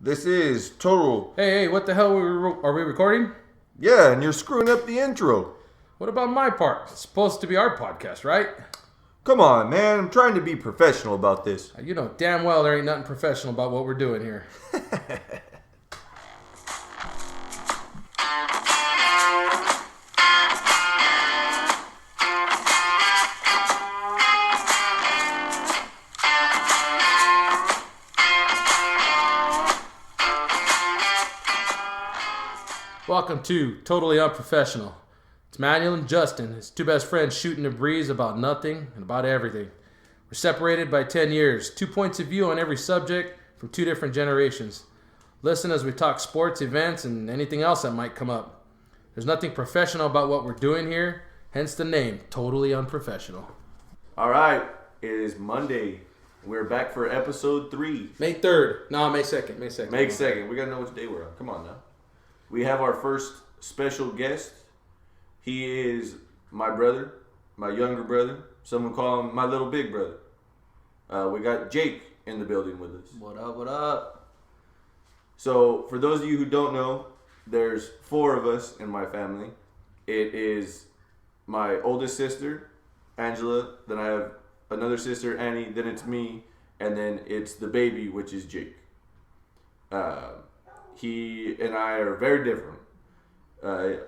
This is total. Hey, what the hell are we recording? Yeah, and you're screwing up the intro. What about my part? It's supposed to be our podcast, right? Come on, man. I'm trying to be professional about this. You know damn well there ain't nothing professional about what we're doing here. Welcome to Totally Unprofessional. It's Manuel and Justin, his two best friends shooting the breeze about nothing and about everything. We're separated by 10 years, 2 points of view on every subject from 2 different generations. Listen as we talk sports, events, and anything else that might come up. There's nothing professional about what we're doing here, hence the name, Totally Unprofessional. All right, it is Monday. We're back for episode 3. May 3rd. No, May 2nd. May 2nd. May 2nd. We got to know which day we're on. Come on now. We have our first special guest. He is my brother, my younger brother. Some would call him my little big brother. We got Jake in the building with us. What up, what up? So, for those of you who don't know, there's 4 of us in my family. It is my oldest sister, Angela. Then I have another sister, Annie. Then it's me. And then it's the baby, which is Jake. He and I are very different.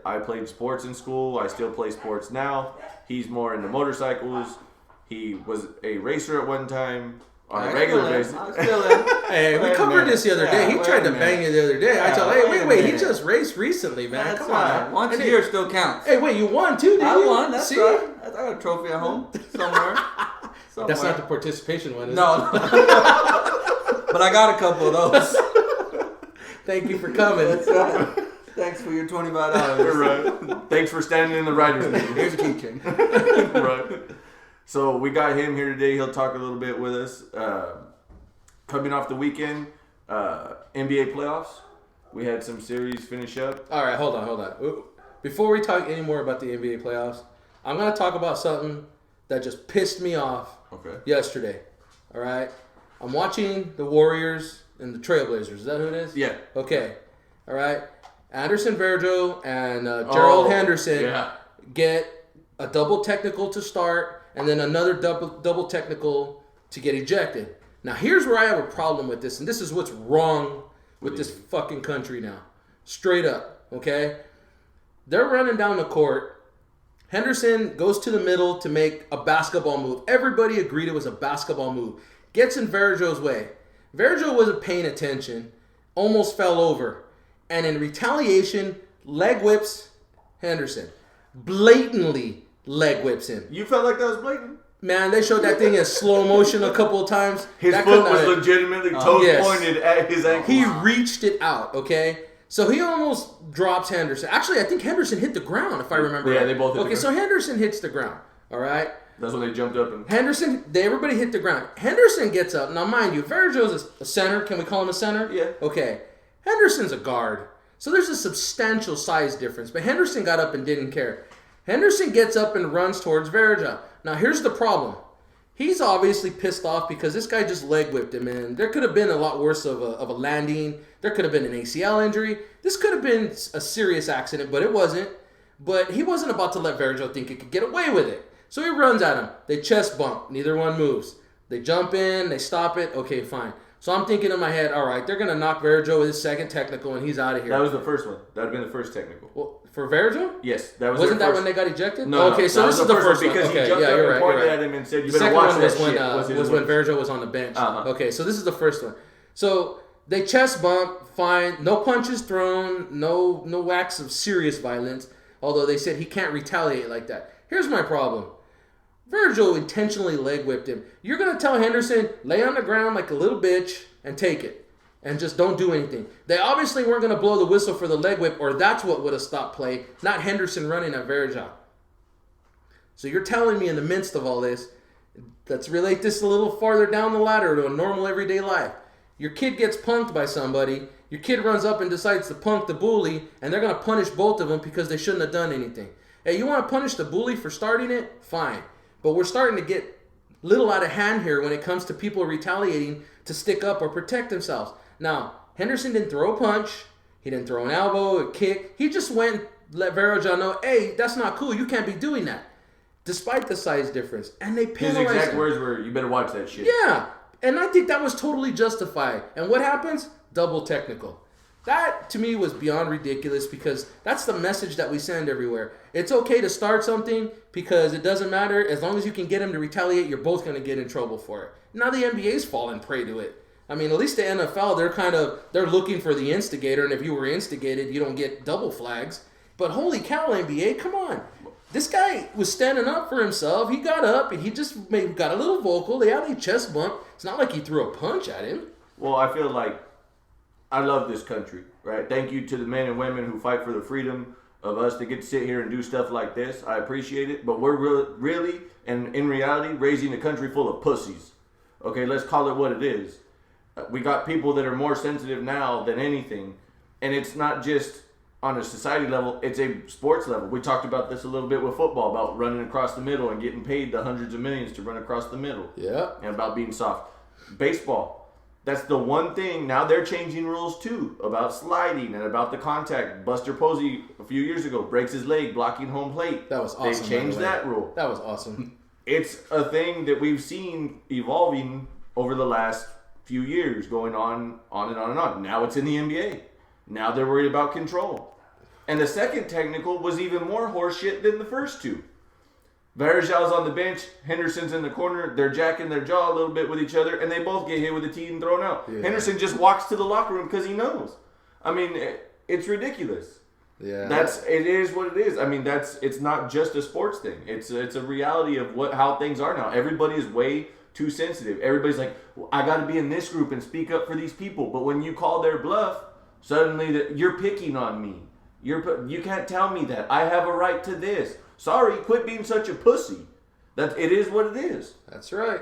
I played sports in school. I still play sports now. He's more into motorcycles. He was a racer at one time on a regular basis. Hey, we covered this the other day. He tried to bang you the other day. I told him, hey, wait, he just raced recently, man. That's Come right. on. Once a year still counts. Hey, wait, you won too, didn't I you? won, that's See? right. I got a trophy at home somewhere. That's not the participation one, is No. it? But I got a couple of those. Thank you for coming. That's right. Thanks for your $25. Right. Thanks for standing in the writer's meeting. Here's a keychain. Right. So we got him here today. He'll talk a little bit with us. Coming off the weekend, NBA playoffs. We had some series finish up. All right, hold on. Before we talk any more about the NBA playoffs, I'm going to talk about something that just pissed me off yesterday. All right? I'm watching the Warriors and the Trailblazers. Is that who it is? Yeah. Okay. All right. Anderson Varejao and Gerald Henderson get a double technical to start and then another double technical to get ejected. Now, here's where I have a problem with this, and this is what's wrong with this fucking country now. Straight up, okay? They're running down the court. Henderson goes to the middle to make a basketball move. Everybody agreed it was a basketball move. Gets in Varejao's way. Varejao wasn't paying attention, almost fell over. And in retaliation, leg whips Henderson. Blatantly leg whips him. You felt like that was blatant? Man, they showed that thing in slow motion a couple of times. His foot was legitimately toes pointed at his ankle. He reached it out, okay? So he almost drops Henderson. Actually, I think Henderson hit the ground, if I remember right. Yeah, they both hit the ground. Okay, so Henderson hits the ground, all right? That's when they jumped up. And Everybody hit the ground. Henderson gets up. Now, mind you, Varejao's a center. Can we call him a center? Yeah. Okay. Henderson's a guard. So there's a substantial size difference. But Henderson got up and didn't care. Henderson gets up and runs towards Varejao. Now, here's the problem. He's obviously pissed off because this guy just leg whipped him, and there could have been a lot worse of a landing. There could have been an ACL injury. This could have been a serious accident, but it wasn't. But he wasn't about to let Varejao think he could get away with it. So he runs at him. They chest bump. Neither one moves. They jump in. They stop it. Okay, fine. So I'm thinking in my head, all right, they're going to knock Varejao with his second technical, and he's out of here. That was the first one. That would have been the first technical. Well, for Varejao? Yes. That was Wasn't that when they got ejected? No. Okay, so this is the first one. Because Okay, he jumped yeah, up you're and right. pointed You're right. at him and said, you The better second watch one that was when Varejao was on the bench. Uh-huh. Okay, so this is the first one. So they chest bump, fine. No punches thrown, no acts of serious violence, although they said he can't retaliate like that. Here's my problem. Varejao intentionally leg whipped him. You're going to tell Henderson, lay on the ground like a little bitch and take it. And just don't do anything. They obviously weren't going to blow the whistle for the leg whip, or that's what would have stopped play, not Henderson running at Varejao. So you're telling me in the midst of all this, let's relate this a little farther down the ladder to a normal everyday life. Your kid gets punked by somebody, your kid runs up and decides to punk the bully, and they're going to punish both of them because they shouldn't have done anything. Hey, you want to punish the bully for starting it? Fine. But we're starting to get little out of hand here when it comes to people retaliating to stick up or protect themselves. Now, Henderson didn't throw a punch. He didn't throw an elbow, a kick. He just went and let Varejao know, hey, that's not cool. You can't be doing that. Despite the size difference. And they His penalized exact him. words were, "You better watch that shit." Yeah. And I think that was totally justified. And what happens? Double technical. That, to me, was beyond ridiculous because that's the message that we send everywhere. It's okay to start something because it doesn't matter. As long as you can get him to retaliate, you're both going to get in trouble for it. Now the NBA's fallen prey to it. I mean, at least the NFL, they're looking for the instigator. And if you were instigated, you don't get double flags. But holy cow, NBA, come on. This guy was standing up for himself. He got up and he just got a little vocal. They had a chest bump. It's not like he threw a punch at him. Well, I feel like I love this country, right? Thank you to the men and women who fight for the freedom of us to get to sit here and do stuff like this. I appreciate it. But we're really, and in reality, raising a country full of pussies. Okay, let's call it what it is. We got people that are more sensitive now than anything. And it's not just on a society level, it's a sports level. We talked about this a little bit with football, about running across the middle and getting paid the hundreds of millions to run across the middle. Yeah. And about being soft. Baseball. That's the one thing. Now they're changing rules too about sliding and about the contact. Buster Posey a few years ago breaks his leg blocking home plate. That was awesome. They changed by the way. that rule. That was awesome. It's a thing that we've seen evolving over the last few years, going on and on and on. Now it's in the NBA. Now they're worried about control. And the second technical was even more horseshit than the first two. Varejao's on the bench, Henderson's in the corner, they're jacking their jaw a little bit with each other, and they both get hit with a tee and thrown out. Yeah. Henderson just walks to the locker room because he knows. I mean, it's ridiculous. Yeah. It is what it is. I mean, it's not just a sports thing. It's a reality of how things are now. Everybody is way too sensitive. Everybody's like, well, I got to be in this group and speak up for these people. But when you call their bluff, suddenly you're picking on me. You can't tell me that. I have a right to this. Sorry, quit being such a pussy. It is what it is. That's right.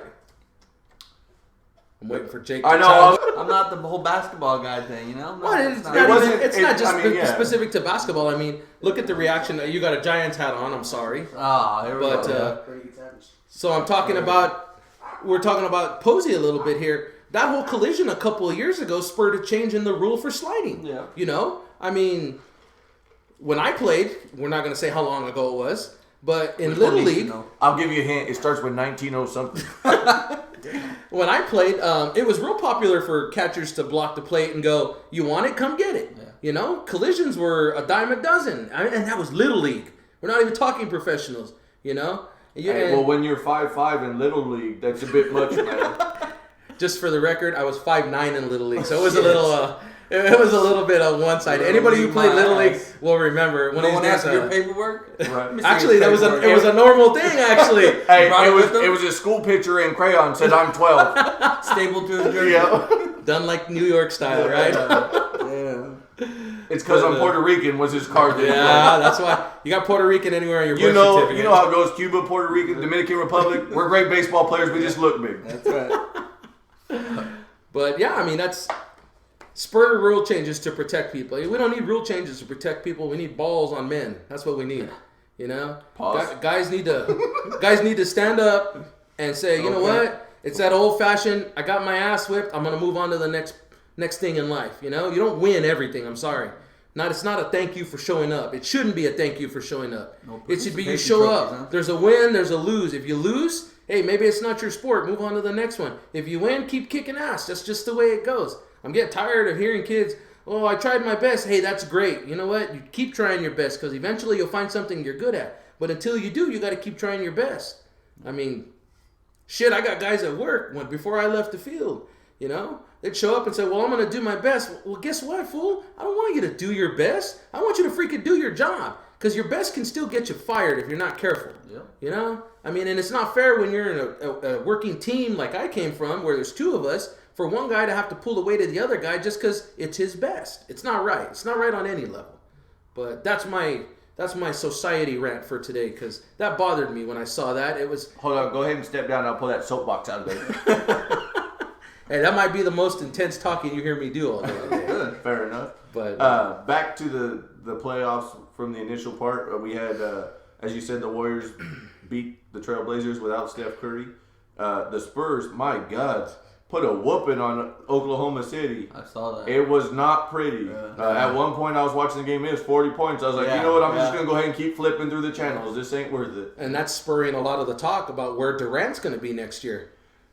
I'm waiting for Jake. I know. I'm not the whole basketball guy thing, you know? Well, it's It wasn't- not just I mean, yeah. specific to basketball. I mean, look at the reaction. You got a Giants hat on. I'm sorry, Ah, here we but go. so I'm talking about. We're talking about Posey a little bit here. That whole collision a couple of years ago spurred a change in the rule for sliding. Yeah. You know, I mean, when I played, we're not going to say how long ago it was, but in Little League, I'll give you a hint. It starts with 1900 something. when I played, it was real popular for catchers to block the plate and go, "You want it? Come get it." Yeah. You know, collisions were a dime a dozen, and that was Little League. We're not even talking professionals. You know. Hey, well, when you're 5'5" in Little League, that's a bit much, man. Just for the record, I was 5'9" in Little League, so it was a little. It was a little bit on one side. Little Anybody who League, played my Little League ass. will remember when No these one days. asked for your paperwork? Right. Let me see Actually, your it was paperwork. a normal thing. Actually, Hey, brought it with him? it was a school picture in crayon said I'm 12. Stapled to his jersey. Yeah. done like New York style, right? Yeah. It's because I'm Puerto Rican was his card. Yeah, that's why you got Puerto Rican anywhere on your birth certificate. You know how it goes. Cuba, Puerto Rican, Dominican Republic. We're great baseball players. We just look big. That's right. But yeah, I mean that's spur rule changes to protect people. We don't need rule changes to protect people. We need balls on men. That's what we need. You know, Pause. guys need to stand up and say, you know what? It's that old fashioned. I got my ass whipped. I'm gonna move on to the next thing in life. You know, you don't win everything. I'm sorry. It's not a thank you for showing up. It shouldn't be a thank you for showing up. It should be you show up. Huh? There's a win. There's a lose. If you lose, hey, maybe it's not your sport. Move on to the next one. If you win, keep kicking ass. That's just the way it goes. I'm getting tired of hearing kids, oh, I tried my best. Hey, that's great. You know what? You keep trying your best because eventually you'll find something you're good at. But until you do, you got to keep trying your best. I mean, shit, I got guys at work before I left the field, you know? They'd show up and say, well, I'm going to do my best. Well, guess what, fool? I don't want you to do your best. I want you to freaking do your job because your best can still get you fired if you're not careful. Yeah. You know? I mean, and it's not fair when you're in a working team like I came from where there's two of us for one guy to have to pull the weight of the other guy just because it's his best. It's not right. It's not right on any level. But that's my society rant for today because that bothered me when I saw that. It was, Hold on. Go ahead and step down. I'll pull that soapbox out of there. hey, that might be the most intense talking you hear me do all day. Good. Fair enough. But Back to the playoffs from the initial part. We had, as you said, the Warriors beat the Trailblazers without Steph Curry. The Spurs, my God. put a whooping on Oklahoma City. I saw that. It was not pretty. Yeah. At one point, I was watching the game. It was 40 points. I was like, Yeah, you know what? I'm just yeah. gonna go ahead and keep flipping through the channels. This ain't worth it. And that's spurring a lot of the talk about where Durant's going to be next year.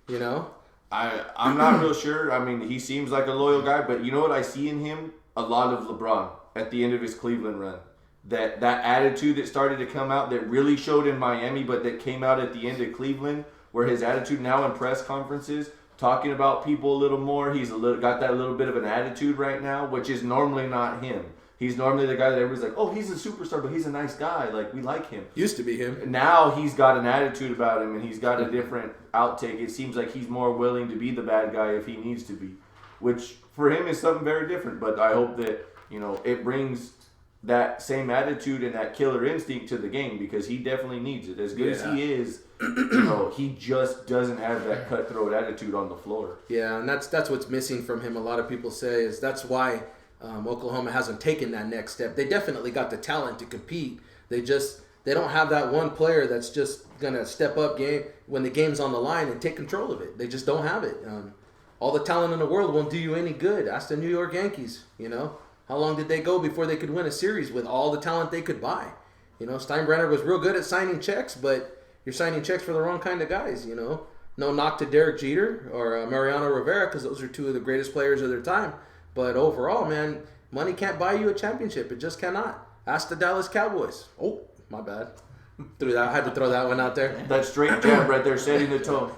You know? I'm not real sure. I mean, he seems like a loyal guy, but you know what I see in him? A lot of LeBron at the end of his Cleveland run. That attitude that started to come out that really showed in Miami, but that came out at the end of Cleveland, where his attitude now in press conferences, talking about people a little more. He's got that little bit of an attitude right now, which is normally not him. He's normally the guy that everybody's like, oh, he's a superstar, but he's a nice guy. Like, we like him. Used to be him. Now he's got an attitude about him, and he's got a different outtake. It seems like he's more willing to be the bad guy if he needs to be, which for him is something very different. But I hope that, you know, it brings that same attitude and that killer instinct to the game, because he definitely needs it. As good as he is, you know, he just doesn't have that cutthroat attitude on the floor. Yeah, and that's what's missing from him. A lot of people say is that's why Oklahoma hasn't taken that next step. They definitely got the talent to compete. They don't have that one player that's just gonna step up game when the game's on the line and take control of it. They just don't have it. All the talent in the world won't do you any good. Ask the New York Yankees. You know, how long did they go before they could win a series with all the talent they could buy? You know, Steinbrenner was real good at signing checks, but you're signing checks for the wrong kind of guys. You know, no knock to Derek Jeter or Mariano Rivera, because those are two of the greatest players of their time. But overall, man, money can't buy you a championship. It just cannot. Ask the Dallas Cowboys. Oh, my bad. I had to throw that one out there. That straight jab right there, setting the tone.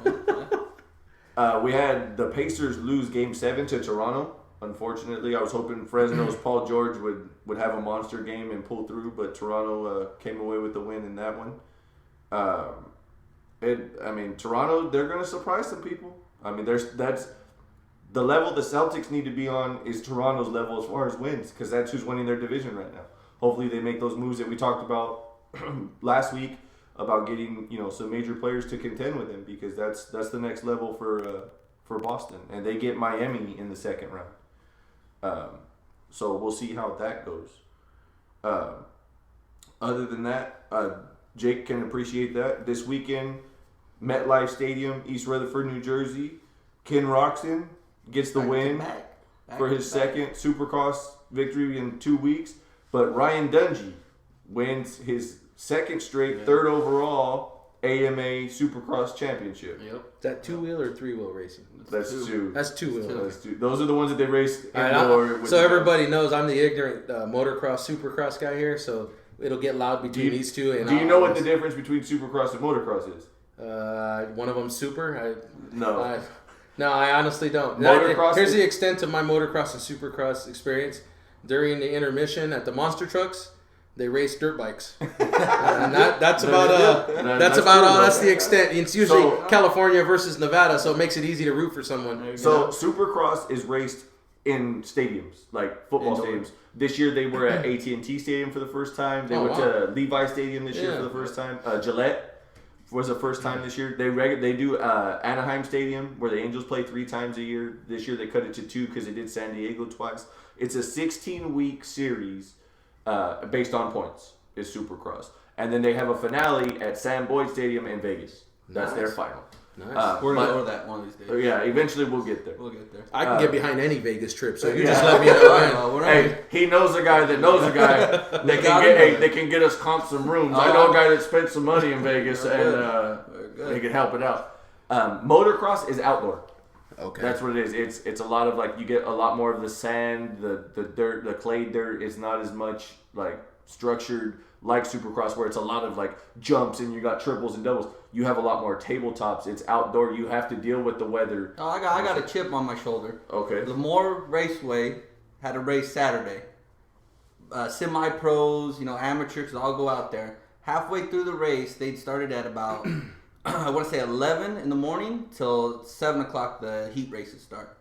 We had the Pacers lose Game 7 to Toronto. Unfortunately, I was hoping Fresno's Paul George would have a monster game and pull through, but Toronto came away with the win in that one. Toronto, they're going to surprise some people. I mean, that's the level the Celtics need to be on is Toronto's level as far as wins, because that's who's winning their division right now. Hopefully, they make those moves that we talked about last week about getting, you know, some major players to contend with them, because that's the next level for Boston, and they get Miami in the second round. So we'll see how that goes. Other than that, Jake can appreciate that. This weekend, MetLife Stadium, East Rutherford, New Jersey. Ken Roxon gets the win for his second Supercross victory in 2 weeks. But Ryan Dungey wins his second straight, third overall AMA Supercross championship. Yep. Is that two-wheel or three-wheel racing? That's two. That's two-wheel. That's two. Those are the ones that they race All right, indoor. with so the- everybody knows I'm the ignorant motocross, supercross guy here, so it'll get loud between these two. And Do you know what the difference between Supercross and motocross is? one of them's super? No. I honestly don't. Motocross Here's is- the extent of my motocross and supercross experience. During the intermission at the monster trucks, they race dirt bikes, and that's about That's true, all. bro. That's the extent. It's usually So- California versus Nevada, so it makes it easy to root for someone. So Supercross is raced in stadiums, like football Indoor. stadiums. This year they were at AT&T Stadium for the first time. They Oh, went wow. to Levi Stadium this year Yeah. for the first time. Gillette was the first time this year. They do Anaheim Stadium where the Angels play 3 times a year. This year they cut it to 2 because they did San Diego twice. It's a 16-week series based on points. Is Supercross, and then they have a finale at Sam Boyd Stadium in Vegas. That's their Nice. final. Nice. We're but- gonna go to that one of these days. Yeah, eventually we'll get there. We'll get there. I can get behind any Vegas trip, so you Yeah. just let me know. man. Well, we're Hey, he knows a guy that knows a guy that got can get him. they can get us comp some rooms. I know a guy that spent some money in Vegas and good. they can help it out. Motocross is outdoor. Okay. That's what it is. It's a lot of like you get a lot more of the sand, the dirt, the clay dirt. It's not as much like structured like Supercross where it's a lot of like jumps and you got triples and doubles. You have a lot more tabletops. It's outdoor. You have to deal with the weather. Oh, I got a chip on my shoulder. Okay. Lemoore Raceway had a race Saturday. Semi-pros, amateurs could all go out there. Halfway through the race, they started at about, I want to say 11 in the morning till 7 o'clock the heat races start.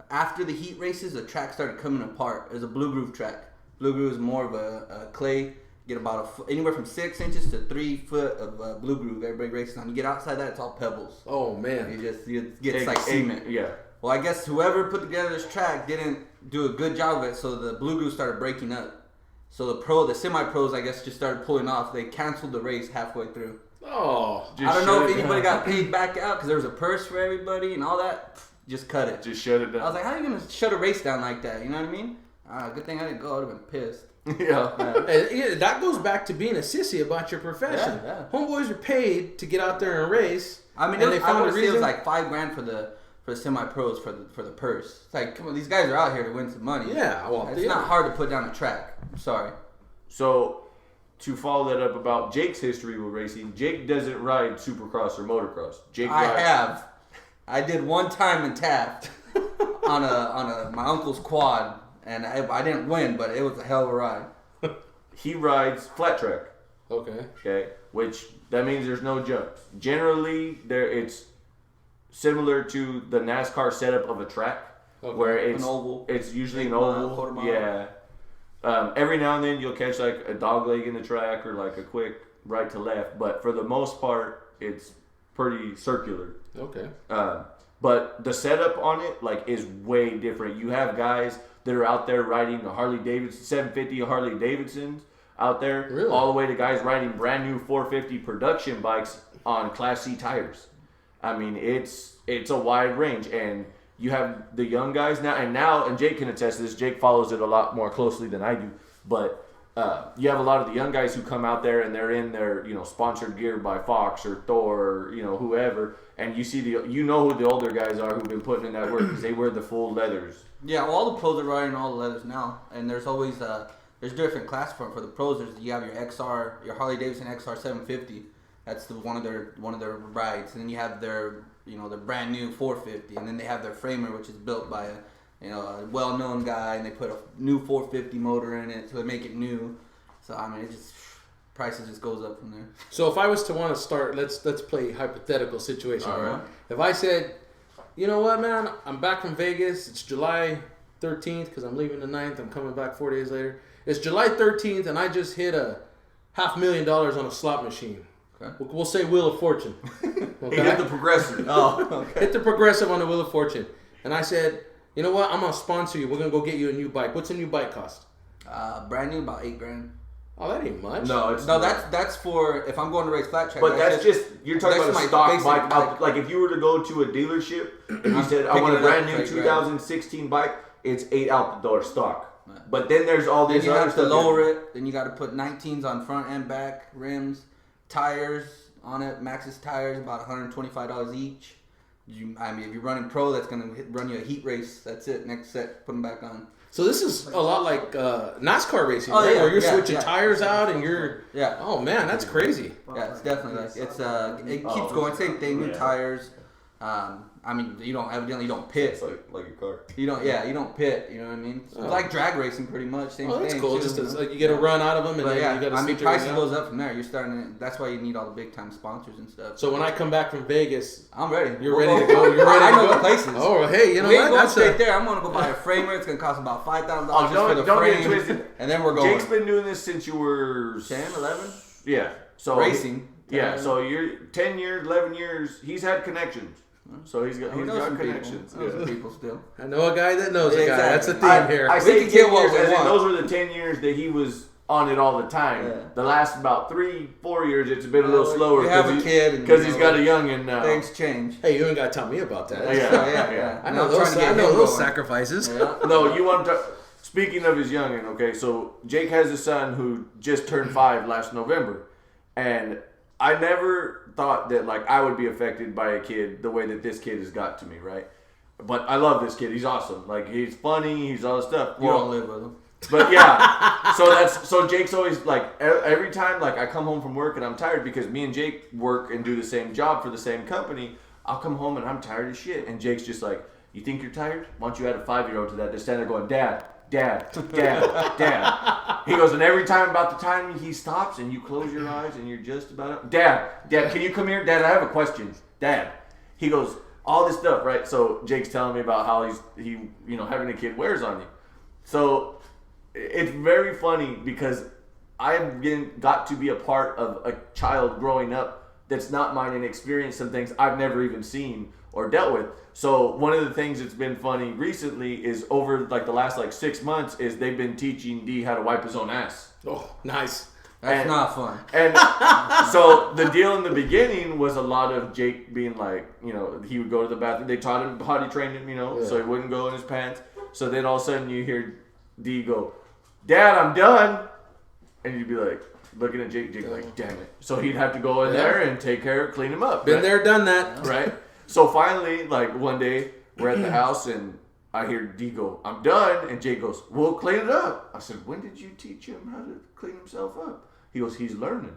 After the heat races, the track started coming apart. There's a Blue Groove track. Blue Groove is more of a clay. Get about anywhere from 6 inches to 3 foot of Blue Groove. Everybody races on. You get outside that, it's all pebbles. Oh man. It gets like cement. Yeah. Well, I guess whoever put together this track didn't do a good job of it, so the Blue Groove started breaking up. So the semi-pros, I guess, just started pulling off. They canceled the race halfway through. Oh. I don't know if anybody got paid back out because there was a purse for everybody and all that. just cut it. Just shut it down. I was like, how are you gonna shut a race down like that? You know what I mean? Good thing I didn't go. I would have been pissed. yeah. And that goes back to being a sissy about your profession. Yeah. Homeboys are paid to get out there and race. I mean, and I found would a say it was reason. like $5,000 for the semi-pros for the purse. It's like, come on, these guys are out here to win some money. Yeah, well, it's yeah. not hard to put down a track. I'm sorry. So, to follow that up about Jake's history with racing, Jake doesn't ride supercross or motocross. Jake I rides, have. I did one time in Taft on my uncle's quad, and I didn't win, but it was a hell of a ride. He rides flat track. Okay. Okay, which that means there's no jumps. Generally, it's similar to the NASCAR setup of a track, Okay. where it's An oval. It's usually an 8 mile, oval. quarter mile. Yeah. Every now and then you'll catch like a dog leg in the track or like a quick right to left, but for the most part, it's pretty circular. Okay. But the setup on it like is way different. You have guys that are out there riding a Harley Davidson 750 Harley Davidsons out there, Really? all the way to guys riding brand new 450 production bikes on Class C tires. I mean, it's a wide range, and you have the young guys now, and Jake can attest to this. Jake follows it a lot more closely than I do, but you have a lot of the young guys who come out there and they're in their sponsored gear by Fox or Thor or whoever, and you see who the older guys are who've been putting in that work because they wear the full leathers. Yeah, well, all the pros are riding all the leathers now, and there's always there's different class for the pros. You have your Harley Davidson XR 750. That's one of their rides, and then you have their their brand new 450, and then they have their framer, which is built by a well-known guy, and they put a new 450 motor in it to make it new. So I mean, prices just goes up from there. So if I was to want to start, let's play hypothetical situation. All right. If I said, you know what, man, I'm back from Vegas. It's July 13th because I'm leaving the 9th. I'm coming back 4 days later. It's July 13th, and I just hit a $500,000 on a slot machine. Okay. We'll say Wheel of Fortune. He hit the progressive. Oh, okay. Hit the progressive on the Wheel of Fortune. And I said, you know what, I'm going to sponsor you. We're going to go get you a new bike. What's a new bike cost? Brand new, about $8,000. Oh, that ain't much. No, it's No, not. that's for if I'm going to race flat track. But that's just you're talking that's about my a stock basic bike. bike. Like if you were to go to a dealership and you said I picking want a it up brand for new $8,000. 2016 bike, it's 8 out the door stock. But then there's all Then this you other have to stuff. lower it. Then you got to put 19s on front and back rims, tires on it. Maxxis tires about $125 each. If you're running pro, that's gonna run you a heat race. That's it. Next set, put them back on. So this is a lot like NASCAR racing, Oh, right? yeah, Where you're yeah, switching yeah. tires out and you're... Yeah. Oh, man, that's crazy. Yeah, it's definitely like it keeps going. Same thing, new tires. You don't pit. It's like your car. You don't pit. You know what I mean? It's like drag racing, pretty much. Same Oh, that's thing. cool. too, Just you as, know? like, you get a run out of them, and But then yeah, you got to switch prices everything out. goes up from there. You're starting. That's why you need all the big time sponsors and stuff. So when I come back from Vegas, I'm ready. you're We'll ready to go. You're ready I to know go. the places. Oh, hey, you know We ain't what? going That's straight a, there. I'm gonna go buy a framer. It's gonna cost about $5,000 Oh, just for the don't get it frame, twisted. and then we're going. Jake's been doing this since you were 10, 11? Yeah. So Racing. Yeah. So you're 10 years, 11 years. He's had connections. So he's got We know some connections. people. Know some people still. I know a guy that knows a guy. Exactly. That's the theme here. I We say can 10 get what years, we as in want. those were the 10 years that he was on it all the time. Yeah. The last about 3-4 years, it's been a little Well, slower. you have a kid and, because you he's know, got a youngin now. Things change. Hey, you ain't got to tell me about that. Yeah. I Now know I'm those, trying to get I know him those going. sacrifices. Yeah. No, you want to. Speaking of his youngin, okay, so Jake has a son who just turned 5 last November, and I never thought that like I would be affected by a kid the way that this kid has got to me, right? But I love this kid. He's awesome. Like he's funny. He's all this stuff. You don't live with them. But yeah, so Jake's always like every time like I come home from work and I'm tired because me and Jake work and do the same job for the same company. I'll come home and I'm tired as shit, and Jake's just like, "You think you're tired? Why don't you add a 5-year-old to that?" They're standing there going, "Dad, Dad, Dad, Dad." He goes, and every time about the time he stops and you close your eyes and you're just about Dad, can you come here? Dad, I have a question. Dad. He goes, all this stuff, right? So Jake's telling me about how he having a kid wears on you. So it's very funny because I've got to be a part of a child growing up that's not mine and experience some things I've never even seen or dealt with. So one of the things that's been funny recently is over like the last like 6 months is they've been teaching D how to wipe his own ass. Oh, nice. That's not fun. And so the deal in the beginning was a lot of Jake being like, you know, he would go to the bathroom. They taught him, potty trained him, you know, so he wouldn't go in his pants. So then all of a sudden you hear D go, "Dad, I'm done," and you'd be like looking at Jake. Jake like, "Damn it!" So he'd have to go in there and take care of, clean him up. Been there, done that. Right. So finally, like one day we're at the house and I hear D go, "I'm done," and Jake goes, "Well, clean it up." I said, "When did you teach him how to clean himself up?" He goes, "He's learning."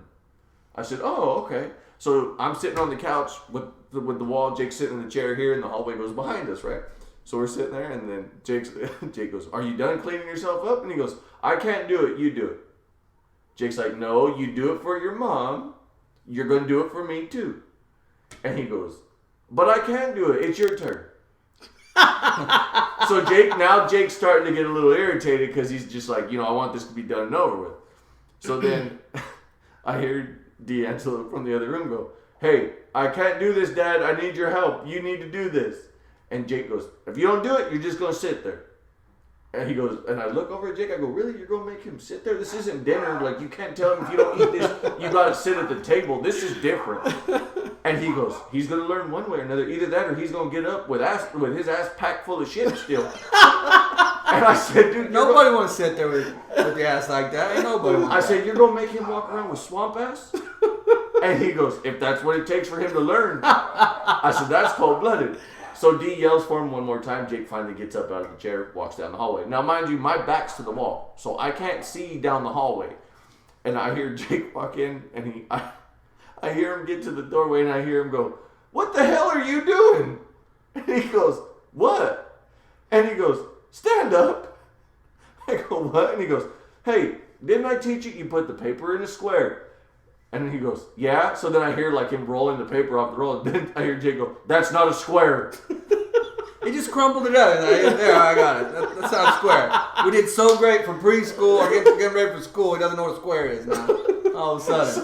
I said, "Oh, okay." So I'm sitting on the couch with the wall. Jake's sitting in the chair here, and the hallway goes behind us, right? So we're sitting there, and then Jake goes, "Are you done cleaning yourself up?" And he goes, "I can't do it. You do it." Jake's like, "No, you do it for your mom. You're going to do it for me too." And he goes, "But I can't do it. It's your turn." So Jake's starting to get a little irritated because he's just like, you know, I want this to be done and over with. So then I hear D'Angelo from the other room go, "Hey, I can't do this, Dad. I need your help. You need to do this." And Jake goes, "If you don't do it, you're just going to sit there." And he goes, and I look over at Jake, I go, "Really? You're going to make him sit there? This isn't dinner. Like, you can't tell him if you don't eat this, you got to sit at the table. This is different." And he goes, "He's going to learn one way or another. Either that or he's going to get up with his ass packed full of shit still." And I said, "Dude, Nobody want to sit there with your ass like that. Ain't nobody want I that. said, "You're going to make him walk around with swamp ass?" And he goes, "If that's what it takes for him to learn." I said, "That's cold-blooded." So D yells for him one more time. Jake finally gets up out of the chair, walks down the hallway. Now, mind you, my back's to the wall, so I can't see down the hallway. And I hear Jake walk in, and I hear him get to the doorway, and I hear him go, "What the hell are you doing?" And he goes, "What?" And he goes, "Stand up." I go, "What?" And he goes, "Hey, didn't I teach you put the paper in a square?" And then he goes, "Yeah." So then I hear like him rolling the paper off the roll. And then I hear Jake go, "That's not a square." He just crumpled it up. And there, I got it. That sounds square. We did so great for preschool or getting ready for school. He doesn't know what a square is now. All of a sudden.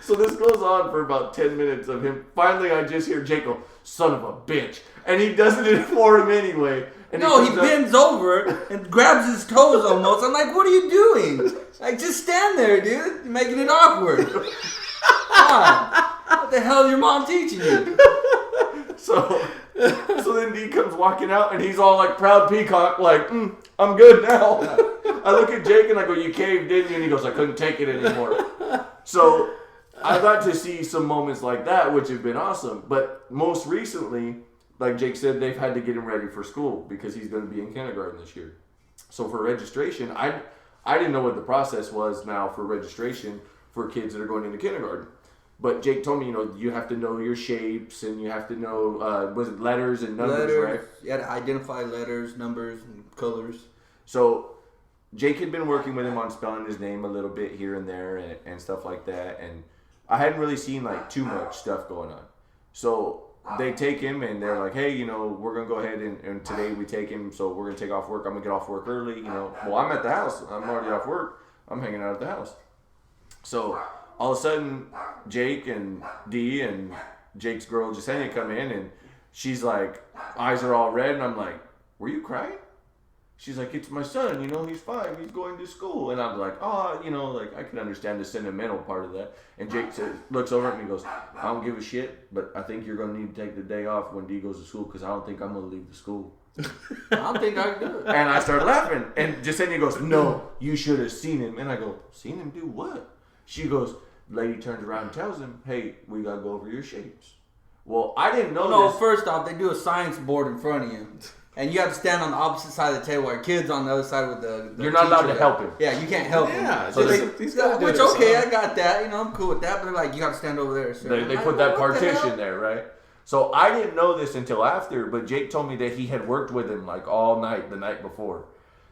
So this goes on for about 10 minutes of him. Finally, I just hear Jake go, "Son of a bitch." And he does it for him anyway. And No, he comes up- bends over and grabs his toes almost. I'm like, what are you doing? Like, just stand there, dude. You're making it awkward. God, what the hell is your mom teaching you? So then D comes walking out, and he's all like proud peacock, like, "I'm good now." I look at Jake and I go, "You caved, didn't you?" And he goes, "I couldn't take it anymore." So I got to see some moments like that, which have been awesome. But most recently, like Jake said, they've had to get him ready for school because he's going to be in kindergarten this year. So for registration, I didn't know what the process was now for registration for kids that are going into kindergarten. But Jake told me, you know, you have to know your shapes and you have to know, was it letters and numbers, right? You had to identify letters, numbers, and colors. So Jake had been working with him on spelling his name a little bit here and there and stuff like that. And I hadn't really seen like too much stuff going on. So they take him and they're like, "Hey, you know, we're going to go ahead and today we take him. So we're going to take off work. I'm going to get off work early. You know, well, I'm at the house. I'm already off work. I'm hanging out at the house." So all of a sudden, Jake and D and Jake's girl, Jasenia, come in and she's like, eyes are all red. And I'm like, "Were you crying?" She's like, "It's my son, you know, he's 5, he's going to school." And I'm like, "Oh, you know, like I can understand the sentimental part of that." And Jake looks over at me and goes, "I don't give a shit, but I think you're going to need to take the day off when D goes to school because I don't think I'm going to leave the school." I don't think I can do it. And I start laughing. And Jasenia goes, "No, you should have seen him." And I go, "Seen him do what?" She goes, lady turns around and tells him, "Hey, we got to go over your shapes." Well, I didn't know No, this. first off, they do a science board in front of you. And you have to stand on the opposite side of the table. Our kid's on the other side with the You're not allowed teacher to there. help him. Yeah, you can't help him. Yeah, So he's gotta do which it okay, himself. I got that. You know, I'm cool with that. But they're like, you got to stand over there. So They I'm put like, that what the hell? partition there, right? So I didn't know this until after, but Jake told me that he had worked with him like all night the night before.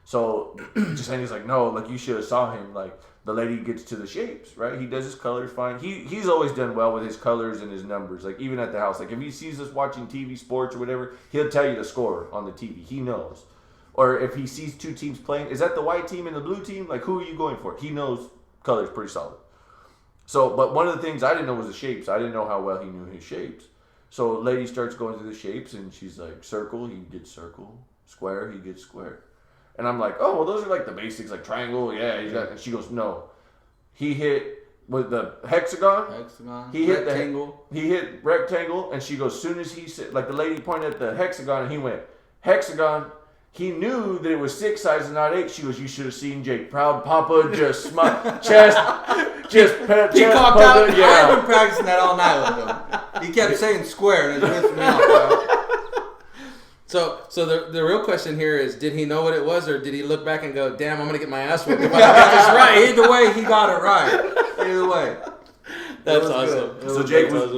So Jasenia's like, "No, like you should have saw him. Like the lady gets to the shapes, right? He does his colors fine. He's always done well with his colors and his numbers. Like even at the house, like if he sees us watching TV, sports or whatever, he'll tell you the score on the TV. He knows. Or if he sees 2 teams playing, is that the white team and the blue team? Like who are you going for? He knows colors pretty solid. So, but one of the things I didn't know was the shapes. I didn't know how well he knew his shapes. So lady starts going through the shapes and she's like, circle, he gets circle. Square, he gets square. And I'm like, "Oh, well, those are like the basics, like triangle, yeah." He's got, and she goes, "No, He hit with the hexagon. He hit rectangle. He hit rectangle, and she goes, soon as he said, like the lady pointed at the hexagon, and he went, hexagon. He knew that it was 6 sides and not 8. She goes, you should have seen Jake. Proud Papa, just smile, chest, just Peacocked out. I've yeah. been practicing that all night with him. He kept saying square, and it pissed me off, bro. So the real question here is, did he know what it was, or did he look back and go, damn, I'm going to get my ass whooped if I don't get this right? Either way, he got it right. Either way. That's was awesome. good. So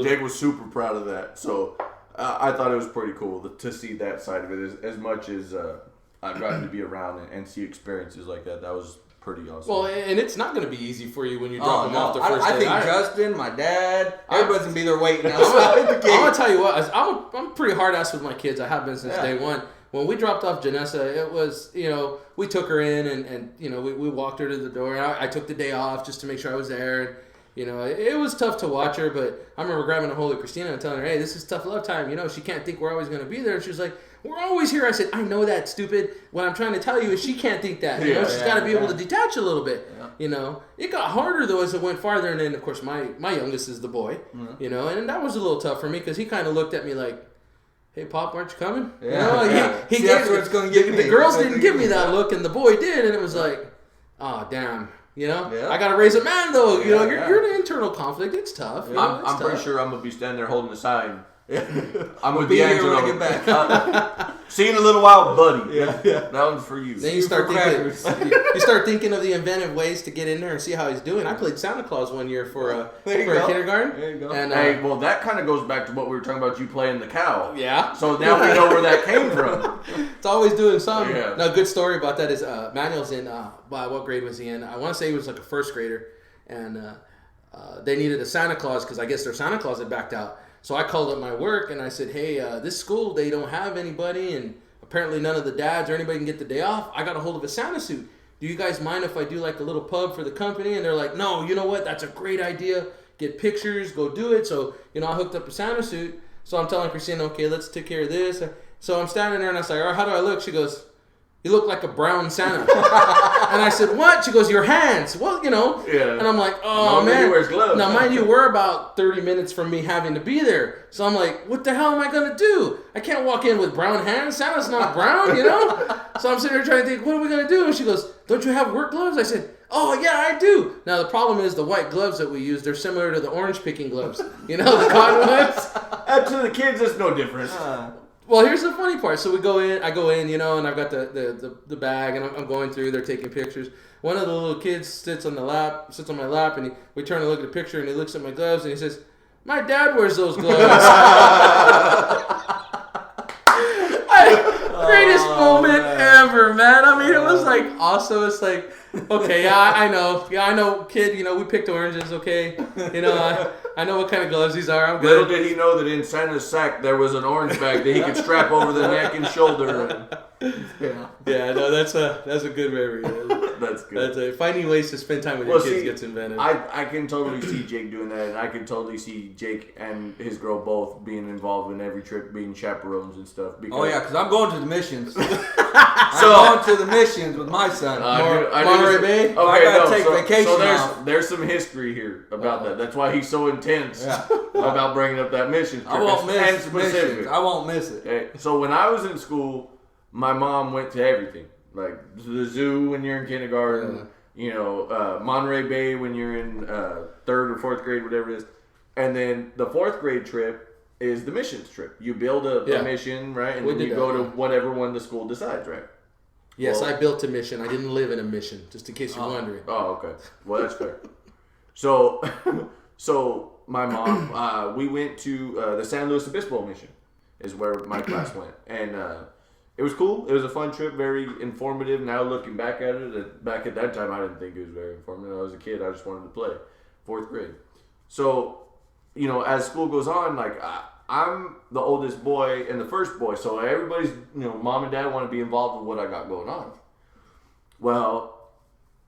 Jake was super proud of that. So I thought it was pretty cool to see that side of it. As much as I've gotten to be around and see experiences like that, that was pretty awesome. Well, and it's not going to be easy for you when you drop them off the first I day. think Justin, my dad, everybody's going to be there waiting outside the I'm gate. going to tell you what, I'm pretty hard ass with my kids. I have been since Yeah. day one. When we dropped off Janessa, it was, we took her in and we walked her to the door. And I took the day off just to make sure I was there. And, it was tough to watch her, but I remember grabbing a hold of Christina and telling her, hey, this is tough love time. She can't think we're always going to be there. And she was like, we're always here. I said, I know that, stupid. What I'm trying to tell you is she can't think that. She's got to be able to detach a little bit. Yeah. It got harder, though, as it went farther. And then, of course, my youngest is the boy, and that was a little tough for me because he kind of looked at me like, hey, Pop, aren't you coming? Yeah. He See, gave that's what it's gonna give the me. girls That's didn't what give it's me gonna that give me. look, and the boy did, and it was like, oh, damn. Yeah. I got to raise a man, though. Yeah, you're in internal conflict. It's tough. I'm pretty sure I'm going to be standing there holding the sign. I'm We'll with be here D'Angelo. when I get back. See you in a little while, buddy. Yeah. That one's for you. Then you start thinking of the inventive ways to get in there and see how he's doing. I played Santa Claus one year for a kindergarten. There you go. And, Hey, well, that kind of goes back to what we were talking about, you playing the cow. yeah. So now we know where that came from. It's always doing something. Yeah. No, good story about that is Manuel's in, what grade was he in? I want to say he was like a first grader. And they needed a Santa Claus because I guess their Santa Claus had backed out. So I called up my work and I said, hey, this school, they don't have anybody. And apparently none of the dads or anybody can get the day off. I got a hold of a Santa suit. Do you guys mind if I do like a little pub for the company? And they're like, no, you know what? That's a great idea. Get pictures, go do it. So, I hooked up a Santa suit. So I'm telling Christina, okay, let's take care of this. So I'm standing there and I was like, all right, how do I look? She goes, you look like a brown Santa. And I said, what? She goes, your hands. Well, Yeah. And I'm like, oh, Normally man. he wears gloves. Now, mind you, we're about 30 minutes from me having to be there. So I'm like, what the hell am I going to do? I can't walk in with brown hands. Santa's not brown, So I'm sitting there trying to think, what are we going to do? And she goes, don't you have work gloves? I said, oh, yeah, I do. Now, the problem is the white gloves that we use, they're similar to the orange picking gloves. The cotton ones. And to the kids, it's no different. Well, here's the funny part. So I go in, and I've got the bag, and I'm going through. They're taking pictures. One of the little kids sits on my lap, and we turn to look at the picture, and he looks at my gloves, and he says, "My dad wears those gloves." Greatest moment ever, man. I mean, it was like awesome. It's like, okay, yeah, I know, kid. We picked oranges, okay. I know what kind of gloves these are. I'm Little good. did he know that in Santa's sack there was an orange bag that he could strap over the neck and shoulder. Yeah, no, that's a good memory. That's good. That's finding ways to spend time with your kids gets invented. I can totally see Jake doing that, and I can totally see Jake and his girl both being involved in every trip, being chaperones and stuff. Because, Oh, yeah, because I'm going to the missions. I'm going to the missions with my son. Monterey Bay? Okay, I gotta take vacation so off. there's some history here about that. That's why he's so intense about bringing up that mission trip. I won't And miss specific. missions. I won't miss it. Okay, so when I was in school, my mom went to everything, like the zoo when you're in kindergarten, Monterey Bay when you're in 3rd or 4th grade, whatever it is, and then the 4th grade trip is the missions trip. You build a mission, right, and We then did you that, go to yeah. whatever one the school decides, right? Yes, Well- I built a mission. I didn't live in a mission, just in case you're wondering. Oh, okay. Well, that's fair. So my mom, we went to the San Luis Obispo mission, is where my class went, and it was cool. It was a fun trip, very informative. Now looking back at it, back at that time, I didn't think it was very informative. I was a kid. I just wanted to play. 4th grade. So, as school goes on, like I'm the oldest boy and the first boy, so everybody's, mom and dad want to be involved with what I got going on. Well,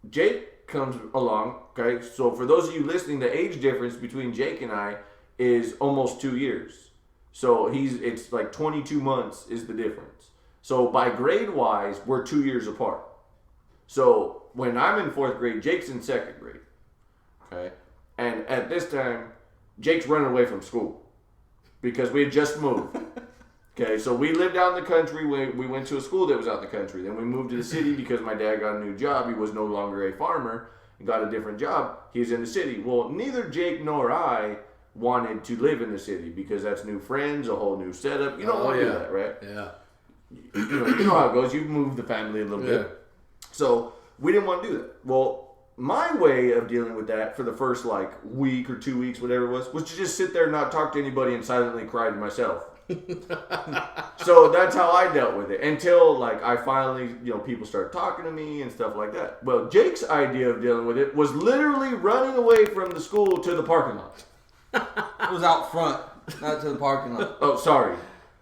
Jake comes along, okay? So for those of you listening, the age difference between Jake and I is almost 2 years. So it's like 22 months is the difference. So by grade wise, we're 2 years apart. So when I'm in 4th grade, Jake's in 2nd grade. Okay, and at this time, Jake's running away from school because we had just moved. Okay, so we lived out in the country. We went to a school that was out in the country. Then we moved to the city because my dad got a new job. He was no longer a farmer and got a different job. He's in the city. Well, neither Jake nor I wanted to live in the city because that's new friends, a whole new setup. You don't want to do that, right? Yeah. You know how it goes. You've moved the family a little bit. So we didn't want to do that. Well, my way of dealing with that for the first like week or 2 weeks, whatever it was to just sit there and not talk to anybody and silently cry to myself. So that's how I dealt with it until like I finally, people started talking to me and stuff like that. Well, Jake's idea of dealing with it was literally running away from the school to the parking lot. It was out front, not to the parking lot. Oh, sorry.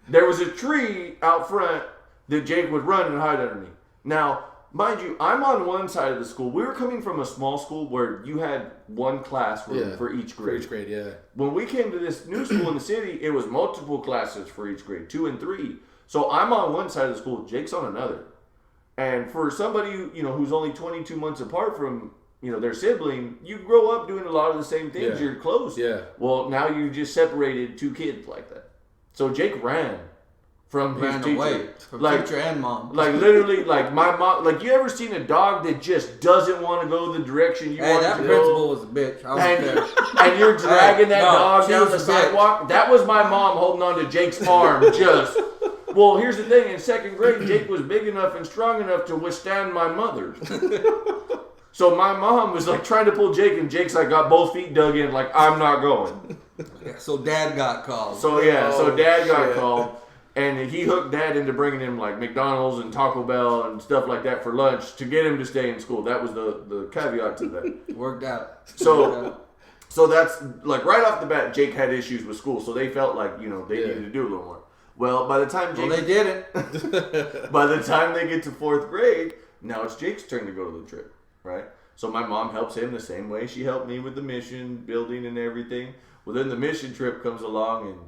There was a tree out front that Jake would run and hide underneath. Now, mind you, I'm on one side of the school. We were coming from a small school where you had one classroom for each grade. For each grade, yeah. When we came to this new school in the city, it was multiple classes for each grade, 2 and 3. So I'm on one side of the school, Jake's on another. And for somebody who's only 22 months apart from their sibling, you grow up doing a lot of the same things. Yeah. You're close. Yeah. Well, now you just separated 2 kids like that. So Jake ran from his teacher. Away from teacher and mom. Like literally, like my mom. Like you ever seen a dog that just doesn't want to go the direction you want that to principal go? was a bitch. I was there. And you're dragging that dog she down was the a bitch. sidewalk. That was my mom holding on to Jake's arm. Just well, here's the thing. In 2nd grade, Jake was big enough and strong enough to withstand my mother. So my mom was like trying to pull Jake, and Jake's like got both feet dug in, like I'm not going. Yeah, so dad got called. So dad got called. And he hooked dad into bringing him like McDonald's and Taco Bell and stuff like that for lunch to get him to stay in school. That was the caveat to that. Worked out. So that's like right off the bat, Jake had issues with school. So they felt like, they needed to do a little more. Well, by the time Jake... Well, they didn't. By the time they get to 4th grade, now it's Jake's turn to go to the trip, right? So my mom helps him the same way she helped me with the mission building and everything. Well, then the mission trip comes along and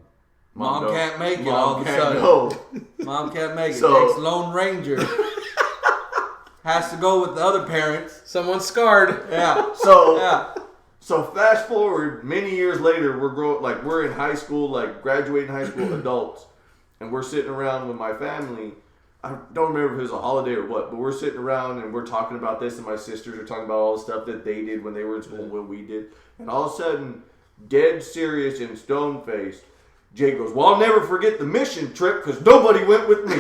Mom can't make it Mom all of a can't sudden. go. Mom can't make it. So- Jake's Lone Ranger. Has to go with the other parents. Someone's scarred. Yeah. So So fast forward many years later, we're in high school, like graduating high school adults, and we're sitting around with my family. I don't remember if it was a holiday or what, but we're sitting around and we're talking about this, and my sisters are talking about all the stuff that they did when they were in school, what we did, and all of a sudden, dead serious and stone faced, Jake goes, "Well, I'll never forget the mission trip because nobody went with me."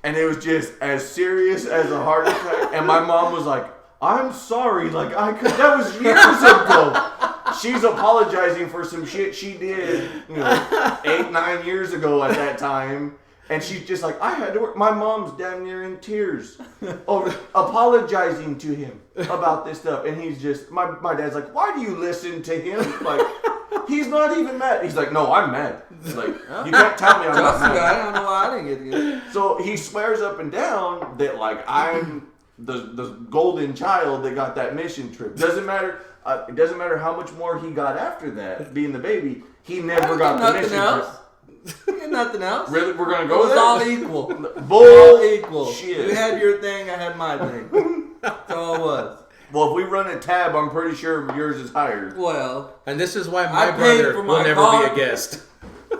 And it was just as serious as a heart attack. And my mom was like, "I'm sorry, like that was years ago." She's apologizing for some shit she did, 8, 9 years ago at that time. And she's just like, "I had to work." My mom's damn near in tears over apologizing to him about this stuff. And he's just, my dad's like, "Why do you listen to him? Like, he's not even mad." He's like, "No, I'm mad. Like, you can't tell me I'm not Trust the mad." guy. I don't know why I didn't get it. So he swears up and down that like I'm the golden child that got that mission trip. Doesn't matter. It doesn't matter how much more he got after that, being the baby. He never got the mission trip. Nothing else. Really, we're gonna It go was there? all equal. Bull All equal. shit. You had your thing, I had my thing. That's all it was. Well, if we run a tab, I'm pretty sure yours is higher. Well, And this is why I my paid brother for will my never car. be a guest.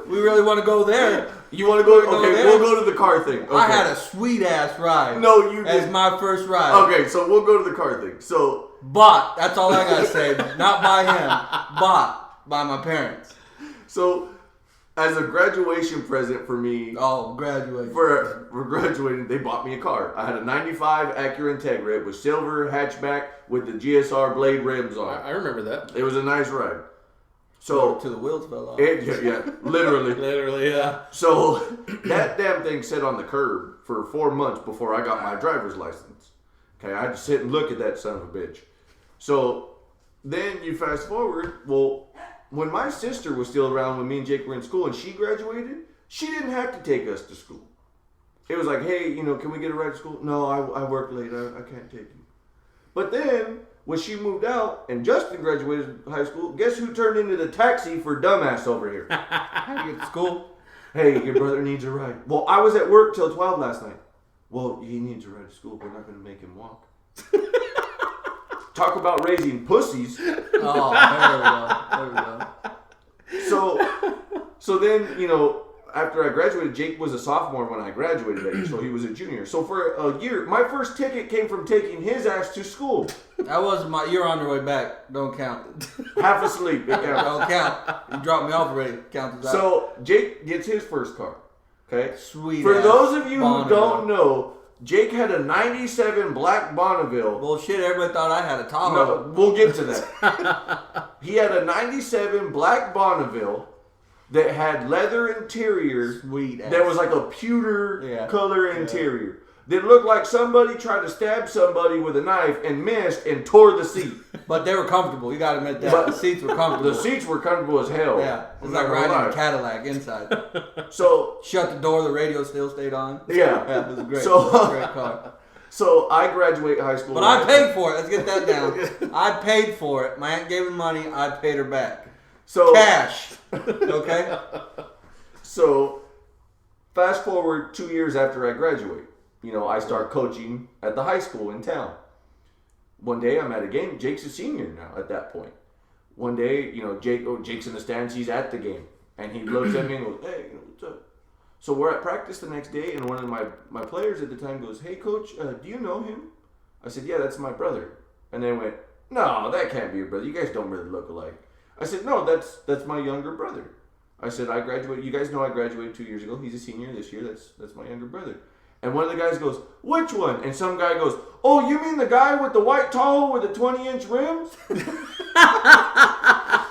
we really want to go there. You want to go? Go Okay, there? we'll go to the car thing. Okay. I had a sweet ass ride. No, you As did. my first ride. Okay, so we'll go to the car thing. So Bought. That's all I gotta say. Not by him. Bought by my parents. as a graduation present for me, Oh, graduated. for graduating, they bought me a car. I had a 95 Acura Integra. It was silver hatchback with the GSR blade rims on. I remember that. It was a nice ride. So, Till the wheels fell off. yeah, literally. Literally, yeah. So, that damn thing sat on the curb for 4 months before I got my driver's license. Okay, I had to sit and look at that son of a bitch. So, then you fast forward, well, when my sister was still around when me and Jake were in school and she graduated, she didn't have to take us to school. It was like, "Hey, can we get a ride to school?" "No, I work late. I can't take you." But then, when she moved out and Justin graduated high school, guess who turned into the taxi for dumbass over here? How you get to school? "Hey, your brother needs a ride." "Well, I was at work till 12 last night." "Well, he needs a ride to school. We're not going to make him walk." talk about raising pussies. Oh, there we go. So then, you know, after I graduated, Jake was a sophomore when I graduated, so he was a junior. So for a year, my first ticket came from taking his ass to school. That was you're on your way back. Don't count. Half asleep. It counts. Don't count. You dropped me off already. Count as out. So Jake gets his first car. Okay? Sweet. For ass those of you who Bonneville. don't know, Jake had a 97 black Bonneville. Bullshit, everybody thought I had a Tahoe. No, we'll get to that. He had a 97 black Bonneville that had leather interior. Sweet ass. That was like a pewter Yeah. color interior. That looked like somebody tried to stab somebody with a knife and missed and tore the seat. But they were comfortable. You gotta admit that. But the seats were comfortable. The seats were comfortable as hell. Yeah. It's I'm like not gonna riding lie. a Cadillac inside. So Shut the door, the radio still stayed on. yeah. Yeah, it was great. So- It was a great car. So I graduate high school. But I paid for it. Let's get that down. I paid for it. My aunt gave me money. I paid her back. So Cash. Okay? So, fast forward 2 years after I graduate, you know, I start coaching at the high school in town. One day I'm at a game. Jake's a senior now at that point. One day, you know, Jake's in the stands. He's at the game, and he looks at me and goes, "Hey, you know, what's up?" So we're at practice the next day, and one of my players at the time goes, "Hey, coach, do you know him?" I said, "Yeah, that's my brother." And they went, "No, that can't be your brother. You guys don't really look alike." I said, "No, that's my younger brother." I said, "I graduated. You guys know I graduated 2 years ago. He's a senior this year. That's my younger brother." And one of the guys goes, "Which one?" And some guy goes, "Oh, you mean the guy with the white Tahoe with the 20-inch rims?"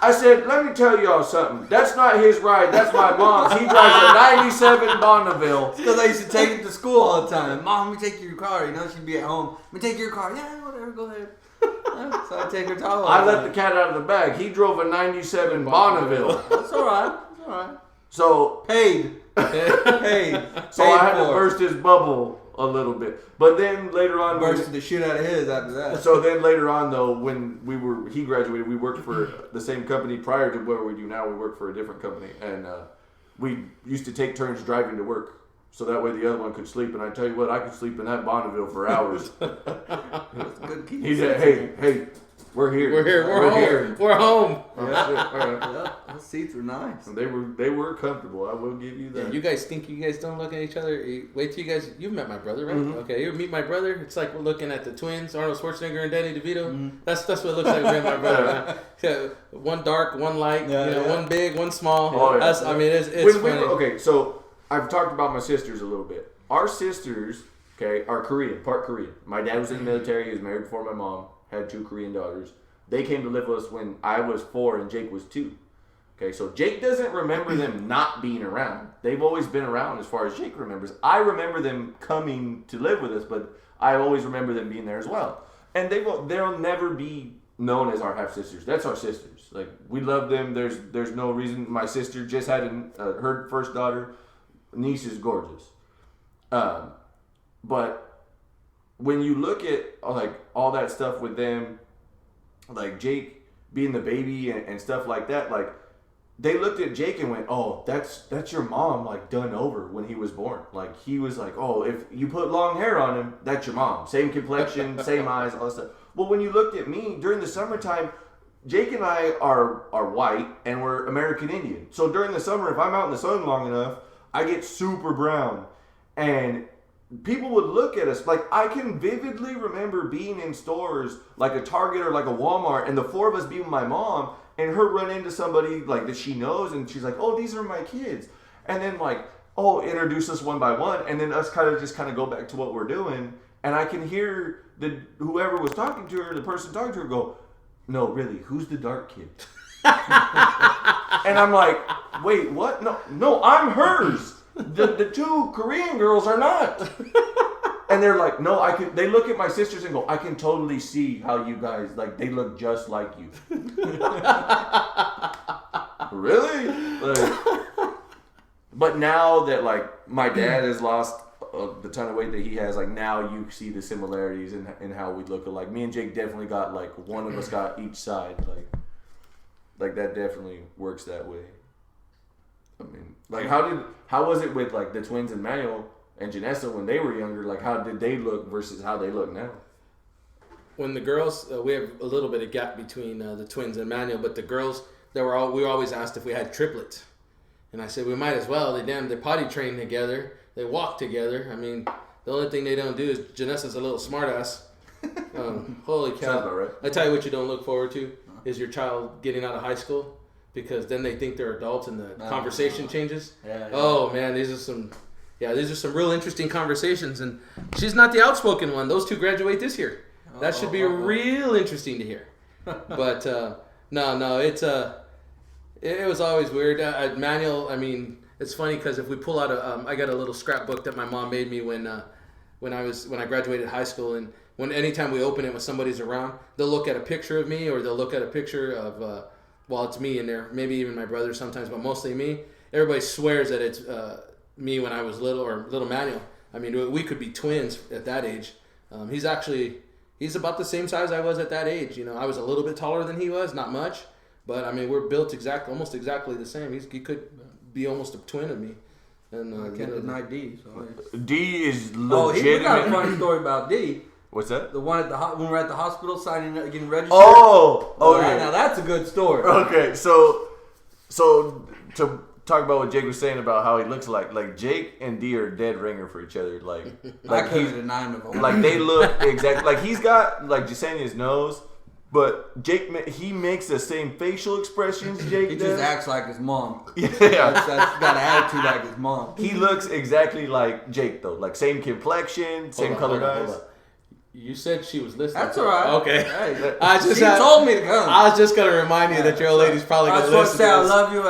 I said, "Let me tell y'all something. That's not his ride. That's my mom's. He drives a 97 Bonneville." Because I used to take it to school all the time. Mom, let me take your car. You know, she'd be at home. Let me take your car. Yeah, whatever, go ahead. Yeah, so I take her Tahoe. I let the cat out of the bag. He drove a 97 Bonneville. That's all right. That's all right. So Paid. Paid. So I had to burst his bubble a little bit. But then later on, Bursted the shit out of his after that. so then later on though, when he graduated, we worked for the same company prior to where we do now. We work for a different company, and we used to take turns driving to work. So that way the other one could sleep, and I tell you what, I could sleep in that Bonneville for hours. Good key. He said, "Hey, we're here. We're here. We're home. We're home. That's it. All right. Yeah, those seats were nice. They were comfortable. I will give you that. Yeah, you guys think you guys don't look at each other? Wait till you guys. You've met my brother, right? Okay, you meet my brother. It's like we're looking at the twins, Arnold Schwarzenegger and Danny DeVito. That's what it looks like with my brother. Man. Yeah, one dark, one light. Yeah, you know, yeah. one big, one small. Oh, yeah. That's, I mean, it's When we funny. were- okay, so I've talked about my sisters a little bit. Our sisters, okay, are Korean, part Korean. My dad was in the military. He was married before my mom. Had 2 Korean daughters. They came to live with us when I was 4 and Jake was 2. Okay, so Jake doesn't remember them not being around. They've always been around as far as Jake remembers. I remember them coming to live with us, but I always remember them being there as well. And they'll never be known as our half sisters. That's our sisters. Like, we love them. There's no reason. My sister just had her first daughter. Niece is gorgeous. But when you look at like all that stuff with them, like Jake being the baby and stuff like that, like they looked at Jake and went, "Oh, that's your mom, like done over when he was born." Like he was like, "Oh, if you put long hair on him, that's your mom. Same complexion, same eyes, all that stuff." Well, when you looked at me during the summertime, Jake and I are white and we're American Indian. So during the summer, if I'm out in the sun long enough, I get super brown. And people would look at us, like I can vividly remember being in stores like a Target or like a Walmart, and the 4 of us being with my mom, and her run into somebody like that she knows, and she's like, "Oh, these are my kids," and then like, "Oh, introduce us one by one," and then us kind of go back to what we're doing, and I can hear whoever was talking to her, the person talking to her, go, "No, really, who's the dark kid?" And I'm like, "Wait, what? No, I'm hers. The 2 Korean girls are not." And they're like, "No, I can." They look at my sisters and go, "I can totally see how you guys, like, they look just like you." Really? Like, but now that like my dad has lost the ton of weight that he has, like now you see the similarities in how we look alike. Me and Jake definitely got like one of us got each side, like that definitely works that way. I mean, like how was it with like the twins and Manuel and Janessa when they were younger? Like how did they look versus how they look now? when the girls, we have a little bit of gap between the twins and Manuel, but the girls, we were always asked if we had triplets. And I said, we might as well. They potty train together. They walk together. I mean, the only thing they don't do is Janessa's a little smartass. Holy cow. Sounds about right. I tell you what you don't look forward to is your child getting out of high school, because then they think they're adults and the conversation changes. Yeah. Oh, man, these are some real interesting conversations. And she's not the outspoken one. Those two graduate this year. That should be real interesting to hear. But no, it was always weird. Manuel, I mean, it's funny because if we pull out I got a little scrapbook that my mom made me when I graduated high school, and anytime we open it when somebody's around, they'll look at a picture of me, or they'll look at a picture of it's me in there, maybe even my brother sometimes, but mostly me. Everybody swears that it's me when I was little, or little Manuel. I mean, we could be twins at that age. He's about the same size I was at that age. You know, I was a little bit taller than he was, not much, but I mean, we're built almost exactly the same. He could be almost a twin of me. And I can't deny D. So D is we got a legitimate. funny story about D. What's that? The one at when we were at the hospital signing up, getting registered. Oh, yeah. yeah. Now that's a good story. Okay, so to talk about what Jake was saying about how he looks like Jake and D are dead ringer for each other. Like I couldn't deny him. like they look exactly like he's got like Jasenia's nose, but Jake he makes the same facial expressions Jake He does. just acts like his mom. Yeah, That's got an attitude like his mom. he looks exactly like Jake though, like same complexion, same colored eyes. You said she was listening. That's all right. Okay. Hey, she told me to come. I was just gonna remind you that your old lady's probably I gonna was supposed listen to say I to this. love you.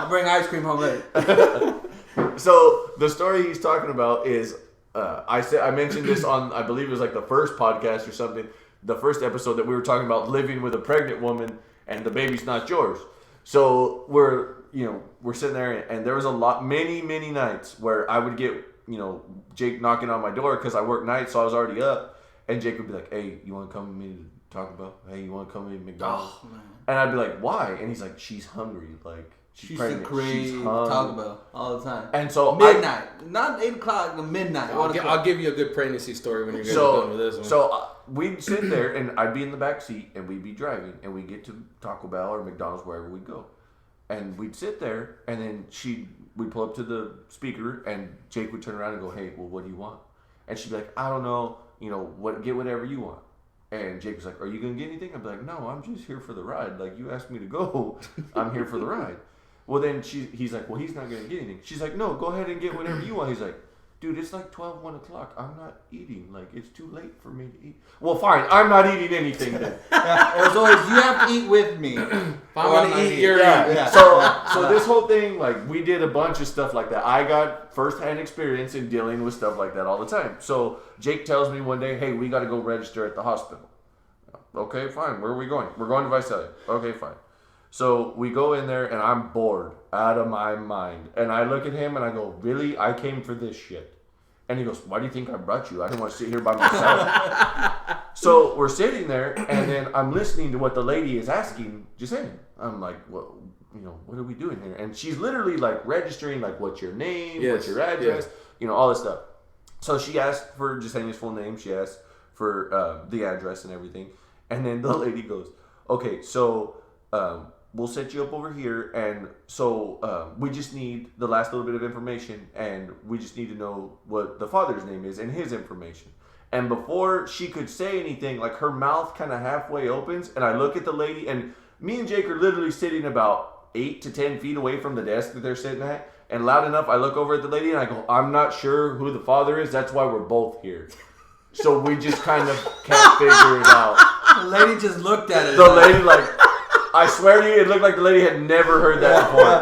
I bring ice cream home late. So the story he's talking about is I mentioned this on, I believe it was like the first podcast or something, the first episode, that we were talking about living with a pregnant woman and the baby's not yours. So we're sitting there, and there was many nights where I would get Jake knocking on my door because I work nights, so I was already up, and Jake would be like, "Hey, you want to come with me to talk about? Hey, you want to come with me to McDonald's?" Oh, man. And I'd be like, "Why?" And he's like, "She's hungry. Like she's pregnant. She's She's Taco hungry." Bell all the time. And so midnight, not 8 o'clock, the midnight. I'll give you a good pregnancy story when you're done with this one. So we'd sit there, and I'd be in the back seat, and we'd be driving, and we'd get to Taco Bell or McDonald's, wherever we'd go. And we'd sit there, and then we'd pull up to the speaker, and Jake would turn around and go, "Hey, well, what do you want?" And she'd be like, "I don't know, get whatever you want." And Jake was like, "Are you going to get anything?" I'd be like, "No, I'm just here for the ride. Like, you asked me to go. I'm here for the ride." Well, then he's like, "Well, he's not going to get anything." She's like, "No, go ahead and get whatever you want." He's like, "Dude, it's like 1 o'clock. I'm not eating. Like, it's too late for me to eat." Well, fine. I'm not eating anything then. It was always, you have to eat with me. If I'm gonna eat, you're eating. Yeah. So this whole thing, like, we did a bunch of stuff like that. I got firsthand experience in dealing with stuff like that all the time. So Jake tells me one day, "Hey, we got to go register at the hospital." Okay, fine. Where are we going? We're going to Visalia. Okay, fine. So we go in there, and I'm bored out of my mind. And I look at him, and I go, "Really? I came for this shit." And he goes, "Why do you think I brought you? I didn't want to sit here by myself." So we're sitting there, and then I'm listening to what the lady is asking Jasenia. I'm like, "Well, what are we doing here?" And she's literally like registering, like, what's your name, what's your address, all this stuff. So she asked for Jasenia's full name. She asked for the address and everything. And then the lady goes, "Okay, so we'll set you up over here, and so we just need the last little bit of information, and we just need to know what the father's name is and his information." And before she could say anything, like, her mouth kind of halfway opens, and I look at the lady, and me and Jake are literally sitting about 8 to 10 feet away from the desk that they're sitting at, and loud enough, I look over at the lady, and I go, "I'm not sure who the father is. That's why we're both here." So we just kind of can't figure it out. The lady just looked at it. The lady, like, I swear to you, it looked like the lady had never heard that before.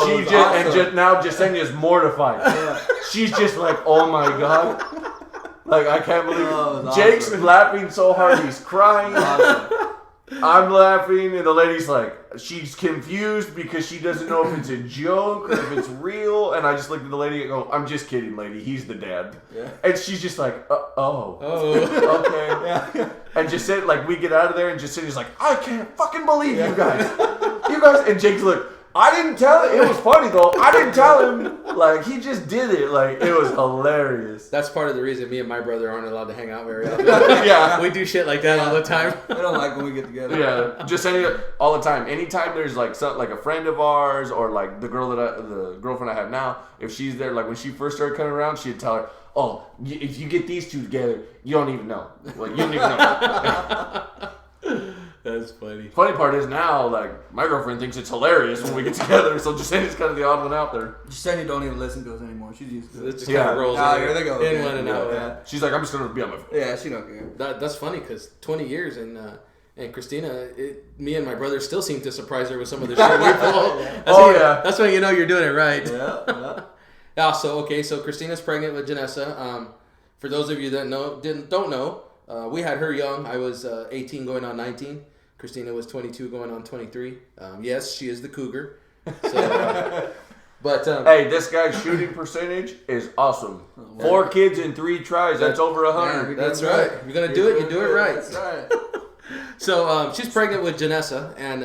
She just now Jasenia's mortified. She's just like, "Oh my god." Like, I can't believe it. Jake's laughing so hard he's crying. I'm laughing, and the lady's like, she's confused because she doesn't know if it's a joke or if it's real. And I just looked at the lady and go, "I'm just kidding, lady. He's the dad." Yeah. And she's just like, "Oh, okay." Yeah. And just said, like, we get out of there, and Jasenia's like, "I can't fucking believe you guys. You guys." And Jake's like, I didn't tell it. It was funny though. I didn't tell him. Like he just did it. Like it was hilarious. That's part of the reason me and my brother aren't allowed to hang out very often. Yeah. We do shit like that all the time. I don't like when we get together. Yeah, just all the time. Anytime there's like like a friend of ours or like the girlfriend I have now, if she's there, like when she first started coming around, she'd tell her, "Oh, if you get these two together, you don't even know. Like you don't even know." That's funny. Funny part is now, like my girlfriend thinks it's hilarious when we get together, so Jasenia's kind of the odd one out there. Jasenia don't even listen to us anymore. She's used to It it. just Yeah. kind of rolls Ah, in, here they go. in Yeah, one and yeah, out. yeah. She's like, I'm just gonna be on my phone. Yeah, she don't care. That's funny because 20 years and Christina, me and my brother still seem to surprise her with some of the shit we pull. Yeah. That's when you know you're doing it right. Yeah. Yeah, so Christina's pregnant with Janessa. For those of you that don't know, we had her young. I was 18 going on 19. Christina was 22 going on 23. Yes, she is the cougar. So, but Hey, this guy's shooting percentage is awesome. 4 kids in 3 tries. That's over 100. that's right. You're gonna do it. You do it right. That's right. So she's pregnant with Janessa, and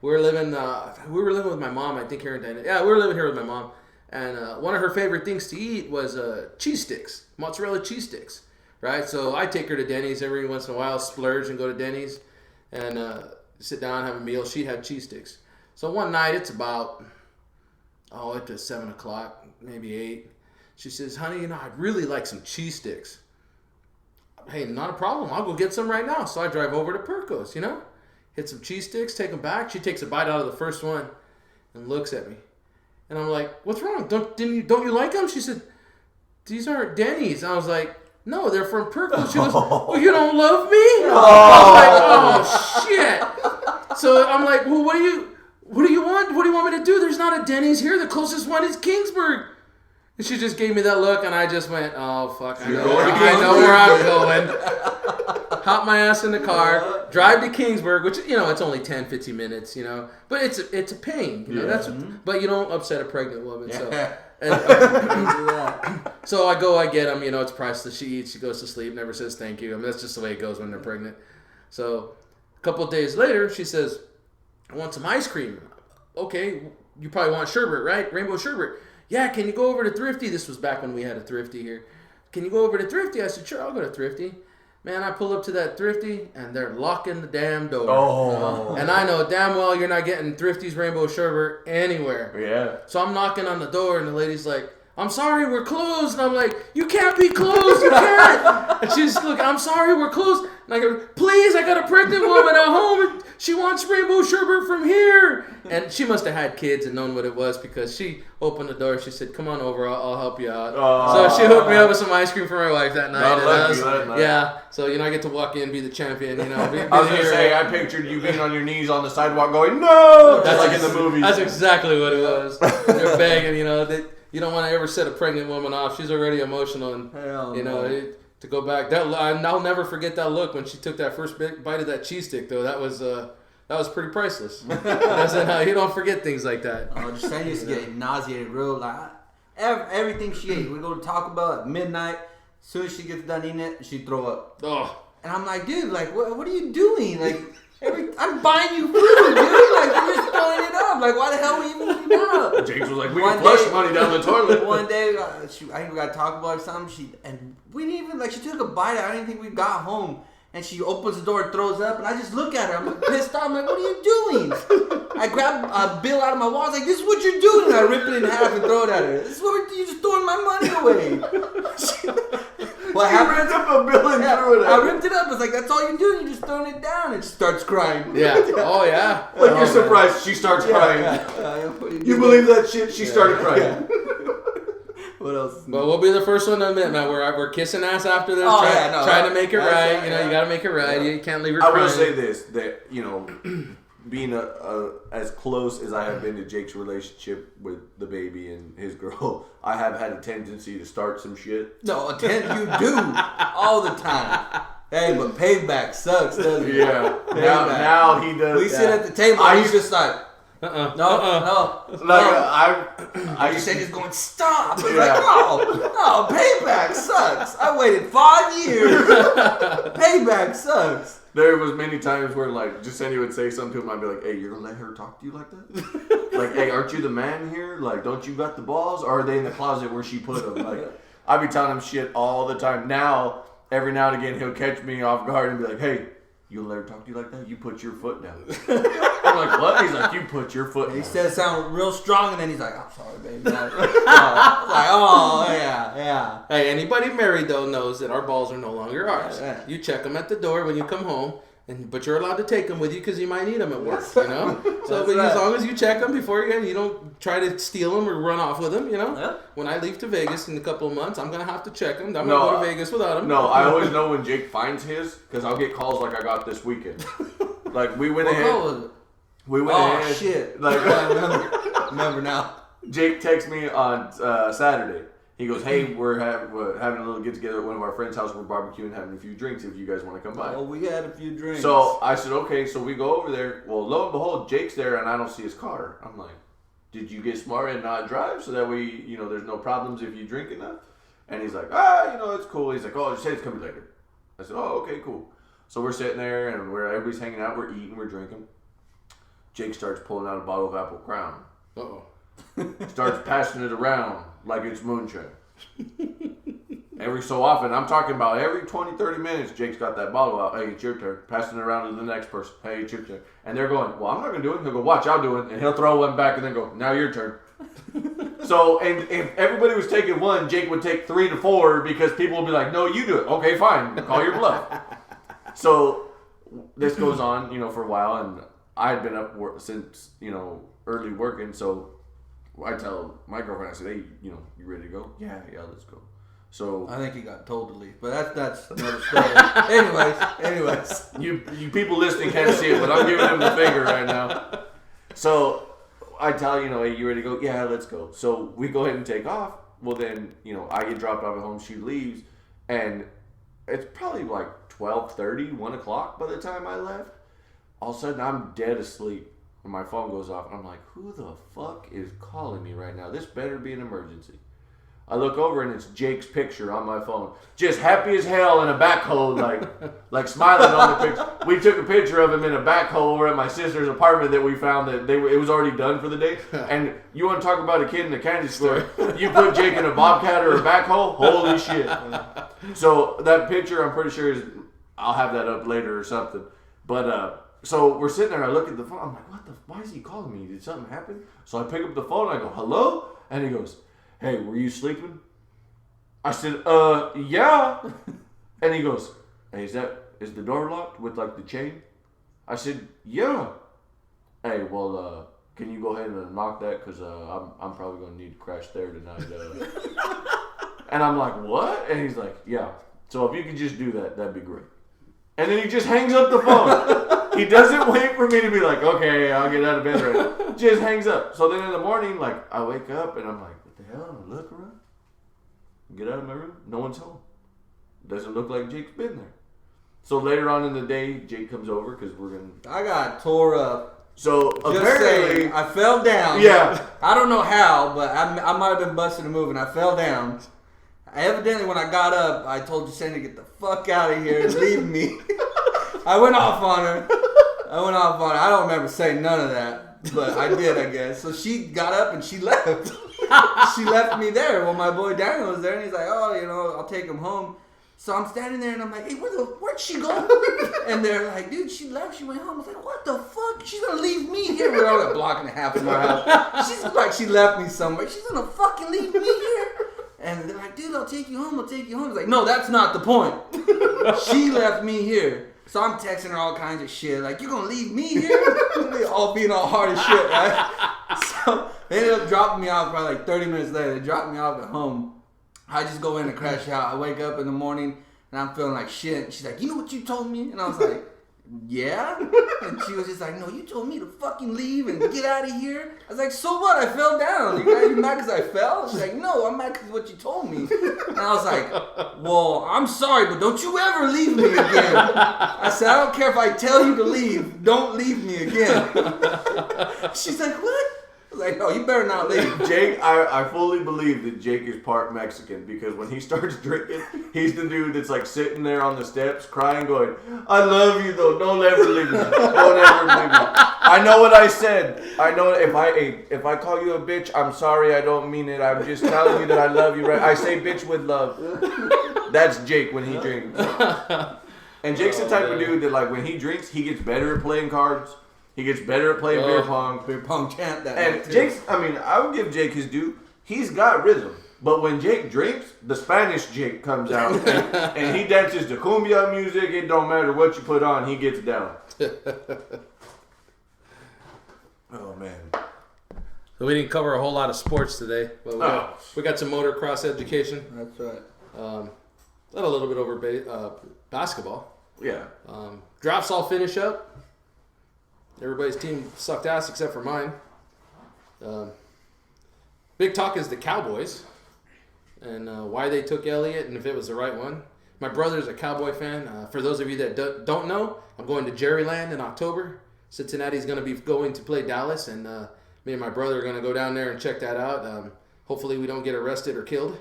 we were living with my mom. I think here in Dana. Yeah, we were living here with my mom, and one of her favorite things to eat was cheese sticks, mozzarella cheese sticks. Right. So I take her to Denny's every once in a while, splurge and go to Denny's, and sit down, have a meal. She'd have cheese sticks. So one night, it's about up to 7 o'clock, maybe 8. She says, "Honey, I'd really like some cheese sticks." Hey, not a problem. I'll go get some right now. So I drive over to Perco's, hit some cheese sticks, take them back. She takes a bite out of the first one and looks at me. And I'm like, "What's wrong? Don't you like them?" She said, "These aren't Denny's." I was like, "No, they're from Perco's." She goes, "Oh, you don't love me?" I was like, "Oh, shit." So I'm like, "Well, what do you want? What do you want me to do? There's not a Denny's here. The closest one is Kingsburg." And she just gave me that look, and I just went, "Oh, fuck, I know where I'm going." Hop my ass in the car, drive to Kingsburg, which, it's only 10, 15 minutes, But it's a pain, but you don't upset a pregnant woman, so. And, so I get them, it's priceless. She eats, she goes to sleep, never says thank you. I mean, that's just the way it goes when they're pregnant. So a couple of days later, she says, "I want some ice cream." Okay, you probably want sherbet, right? Rainbow sherbet. "Yeah, can you go over to Thrifty?" This was back when we had a Thrifty here. "Can you go over to Thrifty?" I said, "Sure, I'll go to Thrifty." Man, I pull up to that Thrifty, and they're locking the damn door. Oh. And I know damn well you're not getting Thrifty's Rainbow Sherbet anywhere. Yeah. So I'm knocking on the door, and the lady's like, "I'm sorry, we're closed." And I'm like, "You can't be closed, you can't." And she's like, "I'm sorry, we're closed." And I go, "Please, I got a pregnant woman at home, and she wants Rainbow Sherbet from here." And she must have had kids and known what it was, because she opened the door. She said, "Come on over, I'll help you out." So she hooked me up with some ice cream for my wife that night. Not and lucky that night. Yeah, so I get to walk in, be the champion. Be I was the gonna hero. say, I pictured you being on your knees on the sidewalk going, "No!" Just like in the movies. That's exactly what it was. They're begging, you don't want to ever set a pregnant woman off. She's already emotional, and Hell no. to go back. I'll never forget that look when she took that first bite of that cheese stick. Though that was pretty priceless. You don't forget things like that. Oh, Jasenia used to get nauseated real everything she ate. We go to Taco Bell at midnight. As soon as she gets done eating it, she throw up. Oh, And I'm like, "Dude, what are you doing? I'm buying you food, dude. You're just throwing it up. Why the hell are we even looking it up?" James was like, "We One can flush day- money down the toilet." One day, I think we got Taco Bell or something. We didn't even she took a bite. I didn't think we got home, and she opens the door and throws up. And I just look at her. I'm pissed off. I'm like, "What are you doing?" I grab a bill out of my wallet. I was like, "This is what you're doing." And I rip it in half and throw it at her. "This is what you're just throwing my money away." What He happened? ripped up a bill and Yeah, threw it I at her. ripped it up. It's like, "That's all you're doing. You're just throwing it down." And she starts crying. yeah. Oh, yeah. Like Oh, you're man. surprised she starts crying. What do You believe that shit? She started crying. What else? But we'll be the first one to admit, man, we're kissing ass after this, Oh, trying, yeah, no, trying to make it that's right. right, You yeah. got to make it right. You can't leave her I crying. will say this: that being as close as I have been to Jake's relationship with the baby and his girl, I have had a tendency to start some shit. No, you do all the time. Hey, but payback sucks, doesn't it? Yeah. Payback. Now he does. We sit at the table. I and he's used- just like, no. I You used said he's going, "Stop." It's Yeah. like, no, payback sucks. I waited 5 years. Payback sucks. There was many times where like Jasenia would say something to him, I'd be like, "Hey, you're gonna let her talk to you like that? Like, hey, aren't you the man here? Like, don't you got the balls? Or are they in the closet where she put them?" Like, I'd be telling him shit all the time. Now, every now and again, he'll catch me off guard and be like, "Hey, you gonna let her talk to you like that? You put your foot down." I'm like, "What?" He's like, "You put your foot down." He said it sounded real strong, and then he's like, "I'm sorry, baby." Like, oh yeah. Hey, anybody married though knows that our balls are no longer ours. Yeah. You check them at the door when you come home, but you're allowed to take them with you because you might need them at work. You know, so but as long as you check them before you don't try to steal them or run off with them. You know, Yeah. when I leave to Vegas in a couple of months, I'm gonna have to check them. I'm No, gonna go to Vegas without them. No, I always know when Jake finds his because I'll get calls like I got this weekend. Like we went What ahead. goal was it? We went Oh ahead. shit! Like I remember now. Jake texts me on Saturday. He goes, "Hey, we're having a little get together at one of our friends' house. We're barbecuing, having a few drinks. If you guys want to come by." Oh, we had a few drinks. So I said, "Okay." So we go over there. Well, lo and behold, Jake's there, and I don't see his car. I'm like, "Did you get smart and not drive so that way there's no problems if you drink enough?" And he's like, "It's cool." He's like, "Oh, just say it's coming later." I said, "Oh, okay, cool." So we're sitting there, and everybody's hanging out. We're eating, we're drinking. Jake starts pulling out a bottle of Apple Crown. Uh-oh. Starts passing it around like it's moonshine. Every so often, I'm talking about every 20, 30 minutes, Jake's got that bottle out. "Hey, it's your turn." Passing it around to the next person. "Hey, it's your turn." And they're going, "Well, I'm not going to do it." He'll go, "Watch, I'll do it." And he'll throw one back and then go, "Now your turn." So, and if everybody was taking one, Jake would take 3 to 4 because people would be like, "No, you do it." "Okay, fine. Call your bluff." So this goes on, for a while, and I had been up since, early working. So I tell my girlfriend, I said, "Hey, you ready to go?" Yeah, let's go. So I think he got told to leave, but that's another story. Anyways. you people listening can't see it, but I'm giving him the finger right now. So I tell "Hey, you ready to go?" "Yeah, let's go." So we go ahead and take off. Well, then I get dropped off at home. She leaves, and it's probably like 12:30, 1 o'clock by the time I left. All of a sudden, I'm dead asleep, and my phone goes off. And I'm like, "Who the fuck is calling me right now? This better be an emergency." I look over, and it's Jake's picture on my phone, just happy as hell in a backhoe, like smiling on the picture. We took a picture of him in a backhoe over at my sister's apartment that we found that it was already done for the day. And you want to talk about a kid in a candy store? You put Jake in a bobcat or a backhoe? Holy shit! So that picture, I'm pretty sure I'll have that up later or something. But so we're sitting there. I look at the phone. I'm like, why is he calling me? Did something happen? So I pick up the phone. I go, "Hello?" And he goes, "Hey, were you sleeping?" I said, yeah. And he goes, "Hey, is the door locked with like the chain?" I said, "Yeah." "Hey, well, can you go ahead and unlock that? Because I'm probably going to need to crash there tonight." And I'm like, "What?" And he's like, "Yeah. So if you could just do that, that'd be great." And then he just hangs up the phone. He doesn't wait for me to be like, "Okay, I'll get out of bed right now." Just hangs up. So then in the morning, I wake up and I'm like, "What the hell?" And I look around. Get out of my room. No one's home. Doesn't look like Jake's been there. So later on in the day, Jake comes over because we're going to... I got tore up. So Just apparently... saying, I fell down. Yeah. I don't know how, but I might have been busting a move and I fell down. Evidently, when I got up, I told Jasenia to get the fuck out of here and leave me. I went off on her. I don't remember saying none of that, but I did, I guess. So she got up and she left. She left me there. Well, my boy Daniel was there, and he's like, "Oh, I'll take him home." So I'm standing there, and I'm like, "Hey, where'd she go?" And they're like, "Dude, she left. She went home." I was like, "What the fuck? She's gonna leave me here." We're on a block and a half from our house. She's like, she left me somewhere. She's gonna fucking leave me here. And they're like, "Dude, I'll take you home. I was like, "No, that's not the point. She left me here." So I'm texting her all kinds of shit, like, "You gonna leave me here?" All being all hard as shit, right? So they ended up dropping me off probably like 30 minutes later. They dropped me off at home. I just go in and crash out. I wake up in the morning and I'm feeling like shit. She's like, "You know what you told me?" And I was like, "Yeah?" And she was just like, "No, you told me to fucking leave and get out of here." I was like, "So what? I fell down. You mad because I fell?" She's like, "No, I'm mad because what you told me." And I was like, "Well, I'm sorry, but don't you ever leave me again." I said, "I don't care if I tell you to leave. Don't leave me again." She's like, "What? Like, no, you better not leave. Jake, I fully believe that Jake is part Mexican because when he starts drinking, he's the dude that's like sitting there on the steps crying, going, "I love you though. Don't ever leave me. Don't ever leave me. I know what I said. I know if I call you a bitch, I'm sorry. I don't mean it. I'm just telling you that I love you. Right? I say bitch with love. That's Jake when he drinks. And Jake's the type of dude that like when he drinks, he gets better at playing cards. He gets better at playing beer pong. Beer pong champ that. And Jake's, I mean, I would give Jake his due. He's got rhythm. But when Jake drinks, the Spanish Jake comes out and he dances to cumbia music. It don't matter what you put on, he gets down. Oh, man. So we didn't cover a whole lot of sports today, but we got some motocross education. That's right. A little bit over basketball. Yeah. Drafts all finish up. Everybody's team sucked ass except for mine. Big talk is the Cowboys and why they took Elliott and if it was the right one. My brother's a Cowboy fan. For those of you that don't know, I'm going to Jerryland in October. Cincinnati's going to be going to play Dallas, and me and my brother are going to go down there and check that out. Hopefully we don't get arrested or killed.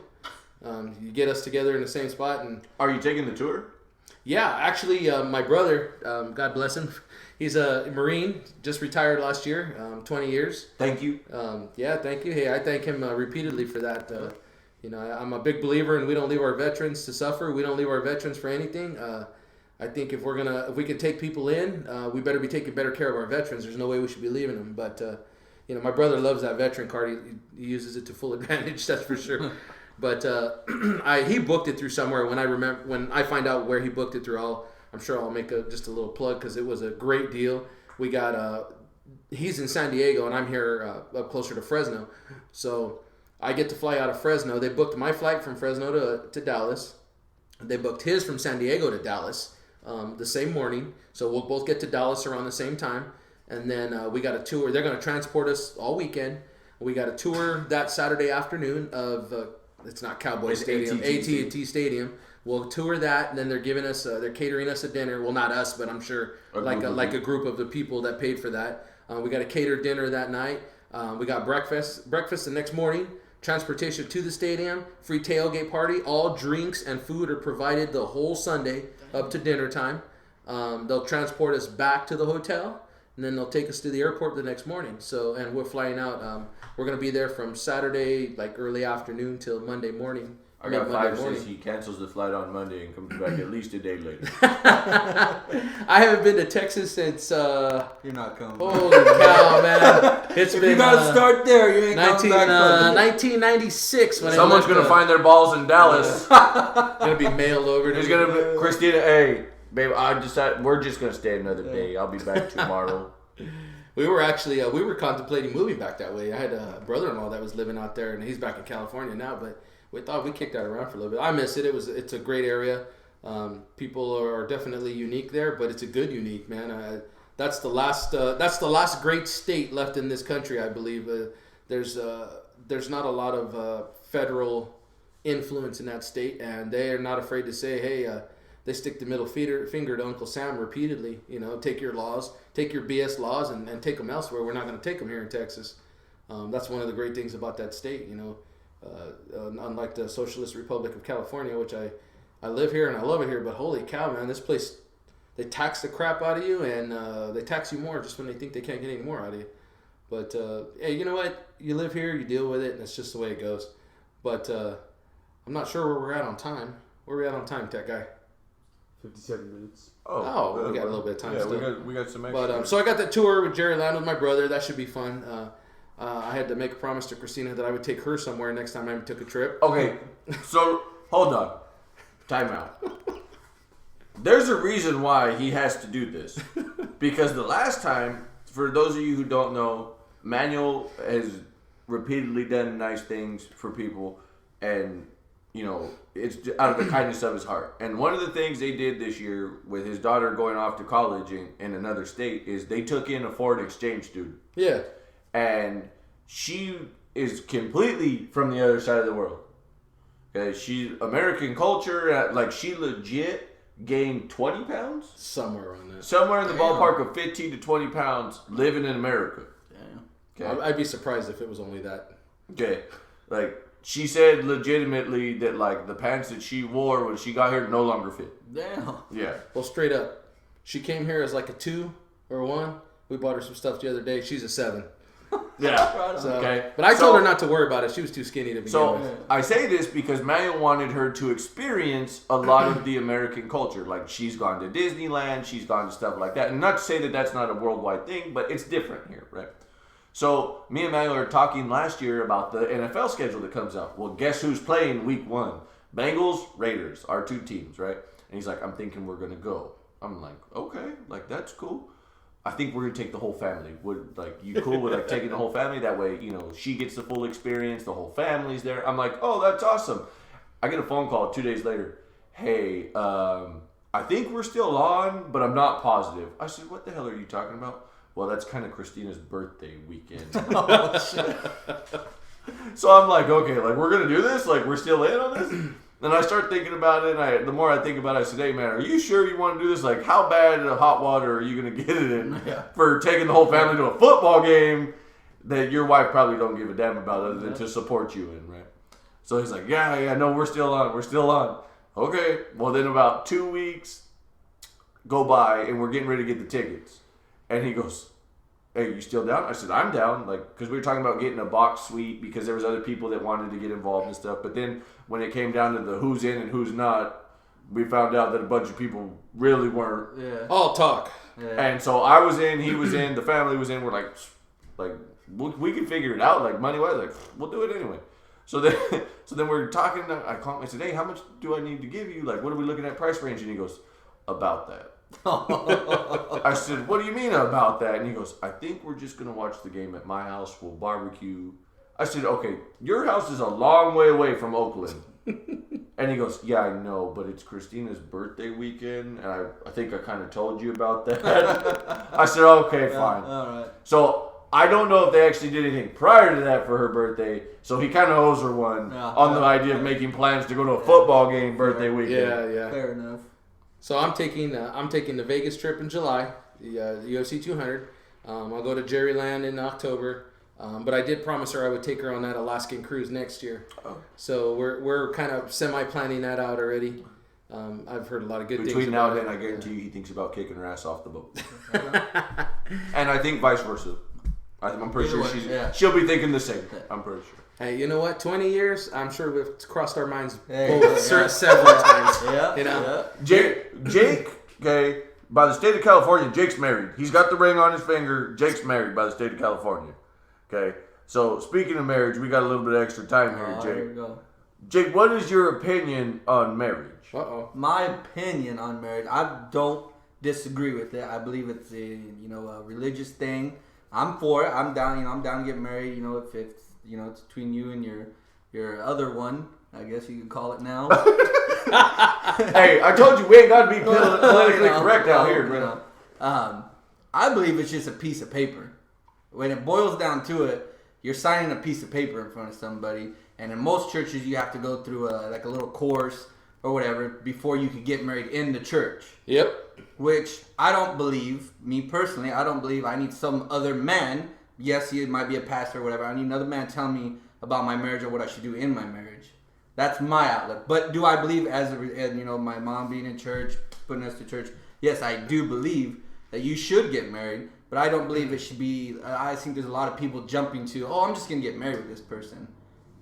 You get us together in the same spot. And Are you taking the tour? yeah, actually, my brother, God bless him, he's a Marine, just retired last year, 20 years. Thank you. Yeah, thank you. Hey, I thank him repeatedly for that. I'm a big believer in we don't leave our veterans to suffer. We don't leave our veterans for anything. I think if we can take people in, we better be taking better care of our veterans. There's no way we should be leaving them. But my brother loves that veteran card. He uses it to full advantage. That's for sure. But he booked it through somewhere. When I find out where he booked it through, I'm sure I'll make just a little plug because it was a great deal. We got he's in San Diego and I'm here up closer to Fresno, so I get to fly out of Fresno. They booked my flight from Fresno to Dallas. They booked his from San Diego to Dallas the same morning, so we'll both get to Dallas around the same time. And then we got a tour. They're going to transport us all weekend. We got a tour that Saturday afternoon of. It's not Cowboy Stadium, AT&T Stadium. We'll tour that, and then they're giving us, they're catering us a dinner. Well, not us, but I'm sure a group of the people that paid for that. We got a catered dinner that night. We got breakfast the next morning. Transportation to the stadium, free tailgate party. All drinks and food are provided the whole Sunday up to dinner time. They'll transport us back to the hotel, and then they'll take us to the airport the next morning. So, and we're flying out. We're going to be there from Saturday, like early afternoon, till Monday morning. I got 5 says he cancels the flight on Monday and comes back at least a day later. I haven't been to Texas since. You're not coming. Holy cow, man! It's been. You gotta start there. You ain't 1996 when Someone's gonna find their balls in Dallas. gonna be mailed over. There's gonna be Christina. Hey, babe, we're just gonna stay another day. I'll be back tomorrow. We were actually we were contemplating moving back that way. I had a brother-in-law that was living out there, and he's back in California now. But we thought we kicked that around for a little bit. I miss it. It's a great area. People are definitely unique there, but it's a good unique, man. That's the last great state left in this country, I believe. There's not a lot of federal influence in that state, and they are not afraid to say, hey. They stick the middle finger to Uncle Sam repeatedly. Take your laws, take your BS laws, and take them elsewhere. We're not going to take them here in Texas. That's one of the great things about that state. Unlike the Socialist Republic of California, which I live here and I love it here, but holy cow, man, this place, they tax the crap out of you, and they tax you more just when they think they can't get any more out of you. But hey, you know what? You live here, you deal with it, and it's just the way it goes. But I'm not sure where we're at on time. Where are we at on time, tech guy? 57 minutes. Oh, we got a little bit of time still. we got some extra. But so I got the tour with Jerryland with my brother. That should be fun. I had to make a promise to Christina that I would take her somewhere next time I took a trip. Okay, so hold on. Time out. There's a reason why he has to do this. Because the last time, for those of you who don't know, Manuel has repeatedly done nice things for people, and it's out of the kindness of his heart. And one of the things they did this year with his daughter going off to college in another state is they took in a foreign exchange student. Yeah. And she is completely from the other side of the world. Okay, she's American culture. Like, she legit gained 20 pounds? Somewhere around there. Somewhere in the ballpark of 15 to 20 pounds living in America. Damn. Okay. I'd be surprised if it was only that. Okay. Like, she said legitimately that, like, the pants that she wore when she got here no longer fit. Damn. Yeah. Well, straight up, she came here as like a 2 or a 1. We bought her some stuff the other day. She's a 7. Yeah. Right on. So, Okay. But I So- told her not to worry about it. She was too skinny to begin So with. I say this because Maya wanted her to experience a lot of the American culture. Like, she's gone to Disneyland, she's gone to stuff like that. And not to say that that's not a worldwide thing, but it's different here, right? So me and Maya were talking last year about the NFL schedule that comes out. Well, guess who's playing week 1? Bengals, Raiders, our 2 teams, right? And he's like, I'm thinking we're gonna go. I'm like, okay, like that's cool. I think we're gonna take the whole family. Would like you cool with like taking the whole family? That way, you know, she gets the full experience. The whole family's there. I'm like, oh, that's awesome. I get a phone call 2 days later. Hey, I think we're still on, but I'm not positive. I said, what the hell are you talking about? Well, that's kind of Christina's birthday weekend. So I'm like, okay, like we're gonna do this. Like we're still in on this. Then I start thinking about it, and the more I think about it, I said, hey, man, are you sure you want to do this? Like, how bad in hot water are you going to get it in for taking the whole family to a football game that your wife probably don't give a damn about other than to support you in, right? So he's like, yeah, no, we're still on. Okay, well, then about 2 weeks go by, and we're getting ready to get the tickets. And he goes, hey, you still down? I said, I'm down, like, because we were talking about getting a box suite because there was other people that wanted to get involved and stuff. But then when it came down to the who's in and who's not, we found out that a bunch of people really weren't. Yeah. All talk. Yeah. And so I was in, he was in, the family was in. We're like we can figure it out, like money-wise. Like, we'll do it anyway. So then we're talking. I called him. I said, hey, how much do I need to give you? Like, what are we looking at price range? And he goes, about that. I said, what do you mean about that? And he goes, I think we're just going to watch the game at my house. We'll barbecue. I said, okay, your house is a long way away from Oakland. And he goes, yeah, I know, but it's Christina's birthday weekend. And I think I kind of told you about that. I said, okay, fine. All right. So I don't know if they actually did anything prior to that for her birthday. So he kind of owes her one on the idea of making plans to go to a football game birthday weekend. Yeah. Fair enough. So I'm taking the Vegas trip in July, the UFC 200. I'll go to Jerryland in October. But I did promise her I would take her on that Alaskan cruise next year. Oh. So we're kind of semi-planning that out already. I've heard a lot of good Between things now about and then, it. I guarantee you he thinks about kicking her ass off the boat. And I think vice versa. I'm pretty Either sure way, she'll be thinking the same. I'm pretty sure. Hey, you know what? 20 years, I'm sure we've crossed our minds Hey, both yeah. several times. Yeah. You know? Yeah. Jake, okay, by the state of California, Jake's married. He's got the ring on his finger. Jake's married by the state of California. Okay, so speaking of marriage, we got a little bit of extra time here, Here we Jake. go. Jake, what is your opinion on marriage? Uh-oh. My opinion on marriage, I don't disagree with it. I believe it's a religious thing. I'm for it. I'm down. I'm down to get married. If it's it's between you and your other one, I guess you could call it now. Hey, I told you we ain't got to be politically correct out here, bro. I believe it's just a piece of paper. When it boils down to it, you're signing a piece of paper in front of somebody, and in most churches you have to go through a little course or whatever before you could get married in the church. Yep. Which I don't believe, me personally, I don't believe I need some other man. Yes, he might be a pastor or whatever. I need another man telling me about my marriage or what I should do in my marriage. That's my outlet. But do I believe, my mom being in church, putting us to church? Yes, I do believe that you should get married. But I don't believe it should be. I think there's a lot of people jumping to, oh, I'm just gonna get married with this person.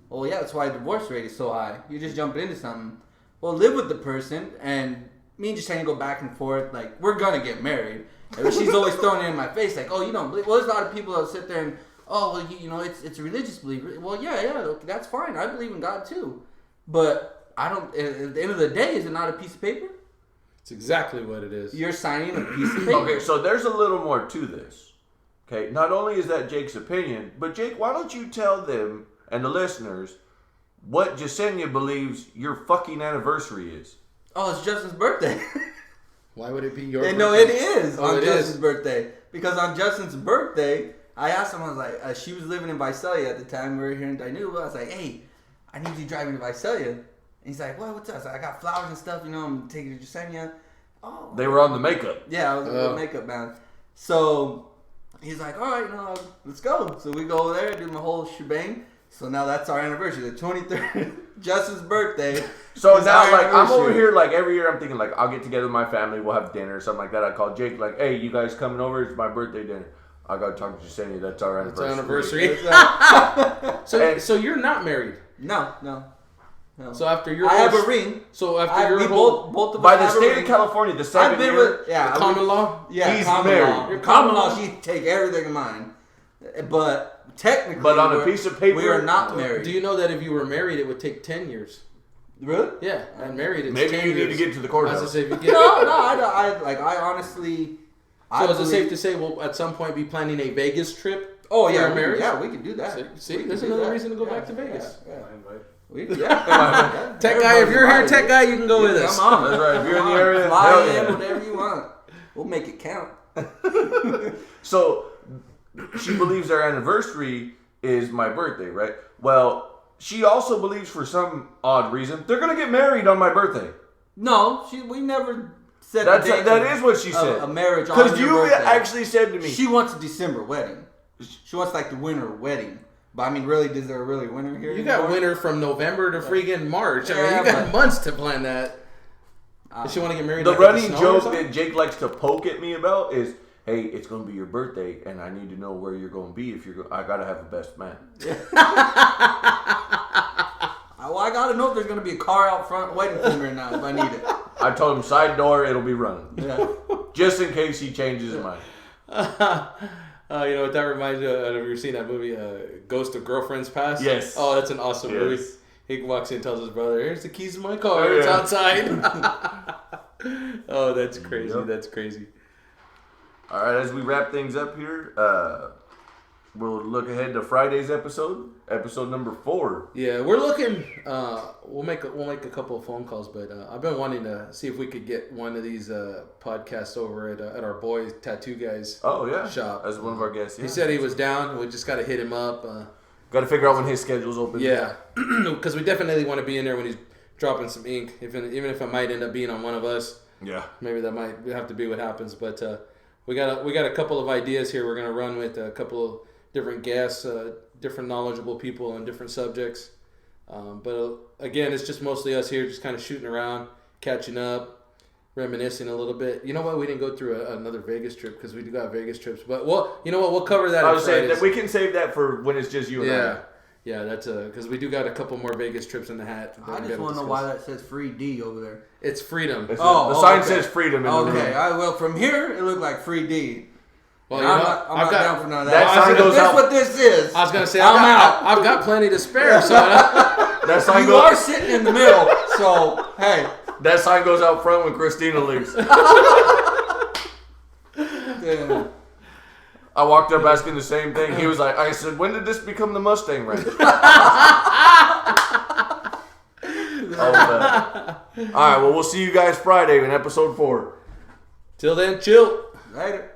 Well, yeah, that's why the divorce rate is so high. You're just jumping into something. Well, live with the person, and me and just trying to go back and forth. Like, we're gonna get married. And she's always throwing it in my face, like, oh, you don't believe. Well, there's a lot of people that sit there and, oh, well, it's a religious belief. Well, yeah, that's fine. I believe in God too, but I don't. At the end of the day, is it not a piece of paper? It's exactly what it is. You're signing a piece of paper. Okay, so there's a little more to this. Okay, not only is that Jake's opinion, but Jake, why don't you tell them and the listeners what Jasenia believes your fucking anniversary is? Oh, it's Justin's birthday. Why would it be your And birthday? no, it is Oh, on it Justin's is. birthday. Because on Justin's birthday, I asked him, I was like, she was living in Visalia at the time. We were here in Dinuba. I was like, hey, I need you driving to Visalia. And he's like, what's up? I was like, I got flowers and stuff, I'm taking to Jasenia. Oh. They were on the makeup. Yeah, I was a little makeup man. So he's like, all right, let's go. So we go over there, do my whole shebang. So now that's our anniversary, the 23rd, Justin's birthday. So is now, our like, I'm over anniversary. here, like, every year I'm thinking, like, I'll get together with my family, we'll have dinner or something like that. I call Jake, like, hey, you guys coming over? It's my birthday dinner. I got to talk to Jasenia. That's our It's anniversary. our anniversary. And- So you're not married. No. So after your I have whole- a ring. So after We your whole both of us By the have a state ring. of California, the I've second been year, with yeah, common law. Yeah, He's common married. law. You're Common common law, law. she take everything of mine. But technically, But on a we're- piece of paper- we are not married. Do you know that if you were married, it would take 10 years? really? Yeah, and married it's maybe 10 you need years. to get to the I was gonna courthouse. say, if you get, No, I honestly. So is it safe to say we'll at some point be planning a Vegas trip? Oh for yeah, our marriage? yeah, we can do that. See, We can there's do another that. reason to go Yeah, back to Vegas. Yeah, I invite. yeah. Tech guy, if you're here, tech guy, you can go with us. Come on, That's right. If you're in the Come on. area, fly hell in, yeah. whatever you want. We'll make it count. So she believes their anniversary is my birthday, right? Well, she also believes for some odd reason they're gonna get married on my birthday. No, we never said That the date is what she said. A marriage on Because your you birthday. actually said to me, She wants a December wedding. She wants like the winter wedding. But I mean, really, is there really winter here? You got anymore? winter from November to freaking March. I mean, Yeah, you got but- months to plan that. Does she want to get married? the like in running snow or joke something? that Jake likes to poke at me about is, hey, it's gonna be your birthday, and I need to know where you're gonna be. If you're, I gotta have a best man. Well, I gotta know if there's gonna be a car out front waiting for me or not if I need it. I told him side door, it'll be running, Yeah. just in case he changes his mind. You know what that reminds me of? Have you seen that movie, Ghost of Girlfriend's Past? Yes. Oh, that's an awesome Yes. movie. He walks in and tells his brother, here's the keys to my car. Oh, It's yeah. outside. Oh, that's crazy. Yep. That's crazy. All right, as we wrap things up here, we'll look ahead to Friday's episode number 4. Yeah, we're looking. We'll make a couple of phone calls, but I've been wanting to see if we could get one of these podcasts over at our boy Tattoo Guy's Oh yeah, shop. as one of our guests. Yeah. He said he was down. We just got to hit him up. Got to figure out when his schedule's open. Yeah, because we definitely want to be in there when he's dropping some ink. Even if it might end up being on one of us, Yeah. maybe that might have to be what happens. But we got a couple of ideas here. We're gonna run with a couple of different guests, different knowledgeable people on different subjects. But again, it's just mostly us here, just kind of shooting around, catching up, reminiscing a little bit. You know what? We didn't go through another Vegas trip because we do got Vegas trips. But you know what? We'll cover that. I on was saying Fridays. that we can save that for when it's just you and Yeah. Yeah, that's because we do got a couple more Vegas trips in the hat. that I we just gotta want to know discuss. why that says free D over there. It's freedom. I. Oh, the sign okay. says freedom in the Okay, room. well, from here, it looked like free D. Well, I'm you know, not I've got- down for none of that that. sign If goes this out- what this is. I was gonna say I'm out. I've got plenty to spare. So That sign You are goes. sitting in the middle, so hey. That sign goes out front when Christina leaves. Yeah. I walked up asking the same thing. He was like, I said, when did this become the Mustang Ranch? All right, well, we'll see you guys Friday in episode 4. till then, chill. Later.